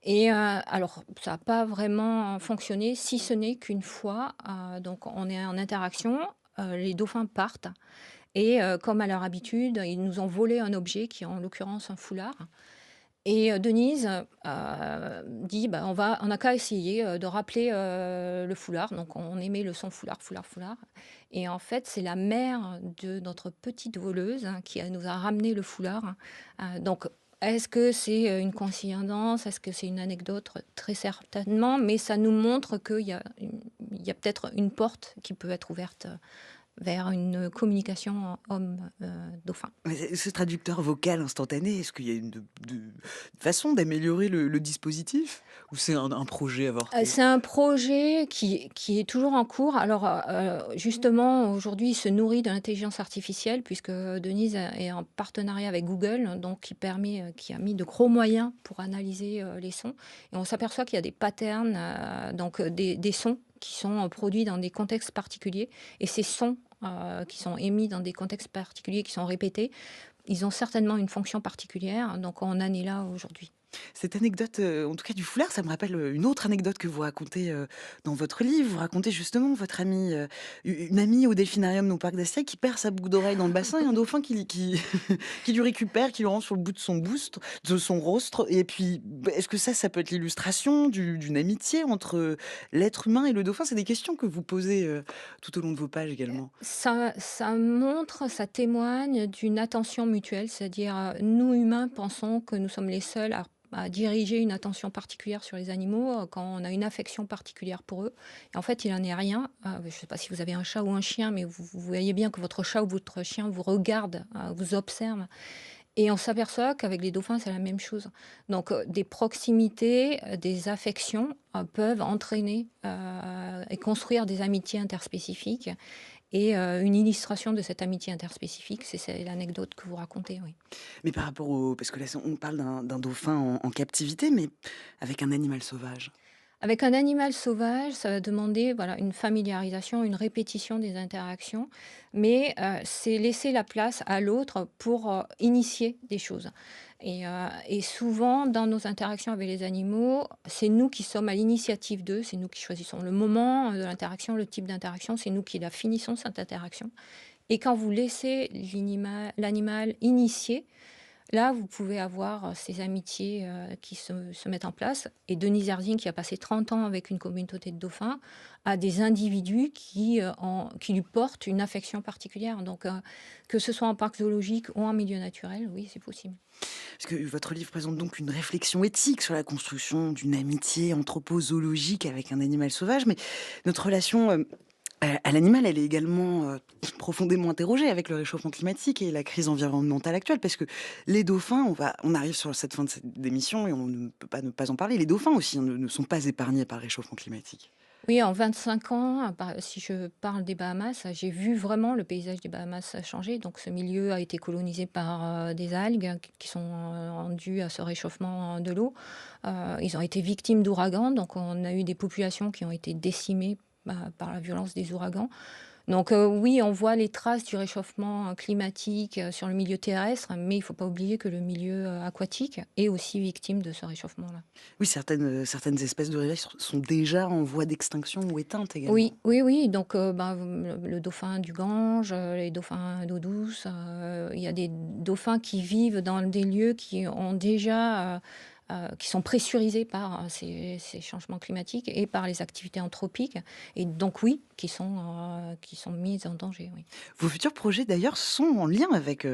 Et alors, ça n'a pas vraiment fonctionné, si ce n'est qu'une fois. Donc, on est en interaction, les dauphins partent. Et comme à leur habitude, ils nous ont volé un objet qui est en l'occurrence un foulard. Et Denise dit on n'a qu'à essayer de rappeler le foulard. Donc on émet le son foulard, foulard, foulard. Et en fait, c'est la mère de notre petite voleuse qui nous a ramené le foulard. Donc Est-ce que c'est une coïncidence? Est-ce que c'est une anecdote? Très certainement, mais ça nous montre il y a peut-être une porte qui peut être ouverte vers une communication homme-dauphin. Mais ce traducteur vocal instantané, est-ce qu'il y a une façon d'améliorer le dispositif? Ou c'est un projet avorté? C'est un projet qui est toujours en cours. Alors, justement, aujourd'hui, il se nourrit de l'intelligence artificielle puisque Denise est en partenariat avec Google, donc qui a mis de gros moyens pour analyser, les sons et on s'aperçoit qu'il y a des patterns, donc des sons qui sont, produits dans des contextes particuliers et ces sons, qui sont émis dans des contextes particuliers, qui sont répétés, ils ont certainement une fonction particulière, donc on en est là aujourd'hui. Cette anecdote, en tout cas du foulard, ça me rappelle, une autre anecdote que vous racontez, dans votre livre. Vous racontez justement votre amie, une amie au delphinarium au parc d'Astérix qui perd sa boucle d'oreille dans le bassin et un dauphin qui lui récupère, qui lui rend sur le bout de son rostre et puis, est-ce que ça peut être l'illustration d'une amitié entre l'être humain et le dauphin? C'est des questions que vous posez, tout au long de vos pages également. Ça témoigne d'une attention mutuelle, c'est-à-dire, nous humains pensons que nous sommes les seuls à diriger une attention particulière sur les animaux, quand on a une affection particulière pour eux et en fait, il en est rien. Je ne sais pas si vous avez un chat ou un chien, mais vous voyez bien que votre chat ou votre chien vous regarde, vous observe et on s'aperçoit qu'avec les dauphins, c'est la même chose. Donc, des proximités, des affections, peuvent entraîner, et construire des amitiés interspécifiques et une illustration de cette amitié interspécifique, c'est l'anecdote que vous racontez, oui. Mais par rapport au parce que là, on parle d'un dauphin en captivité, mais avec un animal sauvage. Avec un animal sauvage, ça va demander voilà, une familiarisation, une répétition des interactions, mais c'est laisser la place à l'autre pour initier des choses. Et souvent, dans nos interactions avec les animaux, c'est nous qui sommes à l'initiative d'eux, c'est nous qui choisissons le moment de l'interaction, le type d'interaction, c'est nous qui la finissons, cette interaction. Et quand vous laissez l'animal initier, là, vous pouvez avoir ces amitiés qui se mettent en place. Et Denise Erding, qui a passé 30 ans avec une communauté de dauphins, a des individus qui lui portent une affection particulière. Donc, que ce soit en parc zoologique ou en milieu naturel, oui, c'est possible. Parce que votre livre présente donc une réflexion éthique sur la construction d'une amitié anthropozoologique avec un animal sauvage, mais notre relation à l'animal, elle est également profondément interrogée avec le réchauffement climatique et la crise environnementale actuelle, parce que les dauphins, on arrive sur cette fin d'émission et on ne peut pas ne pas en parler, les dauphins aussi ne sont pas épargnés par le réchauffement climatique. Oui, en 25 ans, si je parle des Bahamas, j'ai vu vraiment le paysage des Bahamas changer. Donc, ce milieu a été colonisé par des algues qui sont dues à ce réchauffement de l'eau. Ils ont été victimes d'ouragans, donc on a eu des populations qui ont été décimées par la violence des ouragans. Donc oui, on voit les traces du réchauffement climatique sur le milieu terrestre, mais il ne faut pas oublier que le milieu aquatique est aussi victime de ce réchauffement-là. Oui, certaines espèces de rivets sont déjà en voie d'extinction ou éteintes également. Oui, oui, oui. Donc, le dauphin du Gange, les dauphins d'eau douce, il y a des dauphins qui vivent dans des lieux qui sont pressurisés par ces changements climatiques et par les activités anthropiques, et donc oui, qui sont mises en danger. Oui. Vos futurs projets d'ailleurs sont en lien avec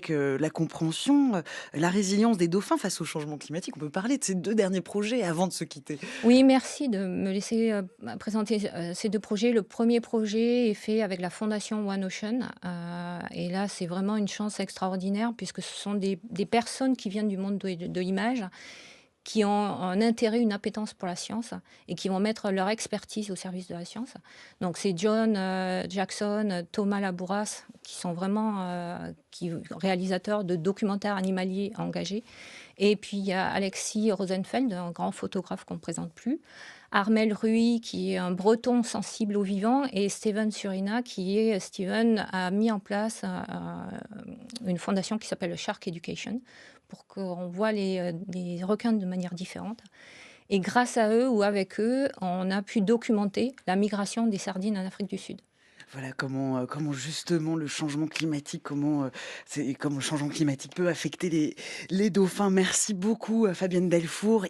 la compréhension, la résilience des dauphins face au changement climatique. On peut parler de ces deux derniers projets avant de se quitter. Oui, merci de me laisser présenter ces deux projets. Le premier projet est fait avec la fondation One Ocean. Et là, c'est vraiment une chance extraordinaire puisque ce sont des personnes qui viennent du monde de l'image, qui ont un intérêt, une appétence pour la science et qui vont mettre leur expertise au service de la science. Donc c'est John Jackson, Thomas Labouras, qui sont vraiment réalisateurs de documentaires animaliers engagés. Et puis il y a Alexis Rosenfeld, un grand photographe qu'on ne présente plus, Armel Ruy, qui est un breton sensible au vivant, et Steven Surina, Steven a mis en place une fondation qui s'appelle le Shark Education, pour qu'on voit les requins de manière différente. Et grâce à eux ou avec eux, on a pu documenter la migration des sardines en Afrique du Sud. Voilà comment justement le changement climatique, comment le changement climatique peut affecter les dauphins. Merci beaucoup, Fabienne Delfour.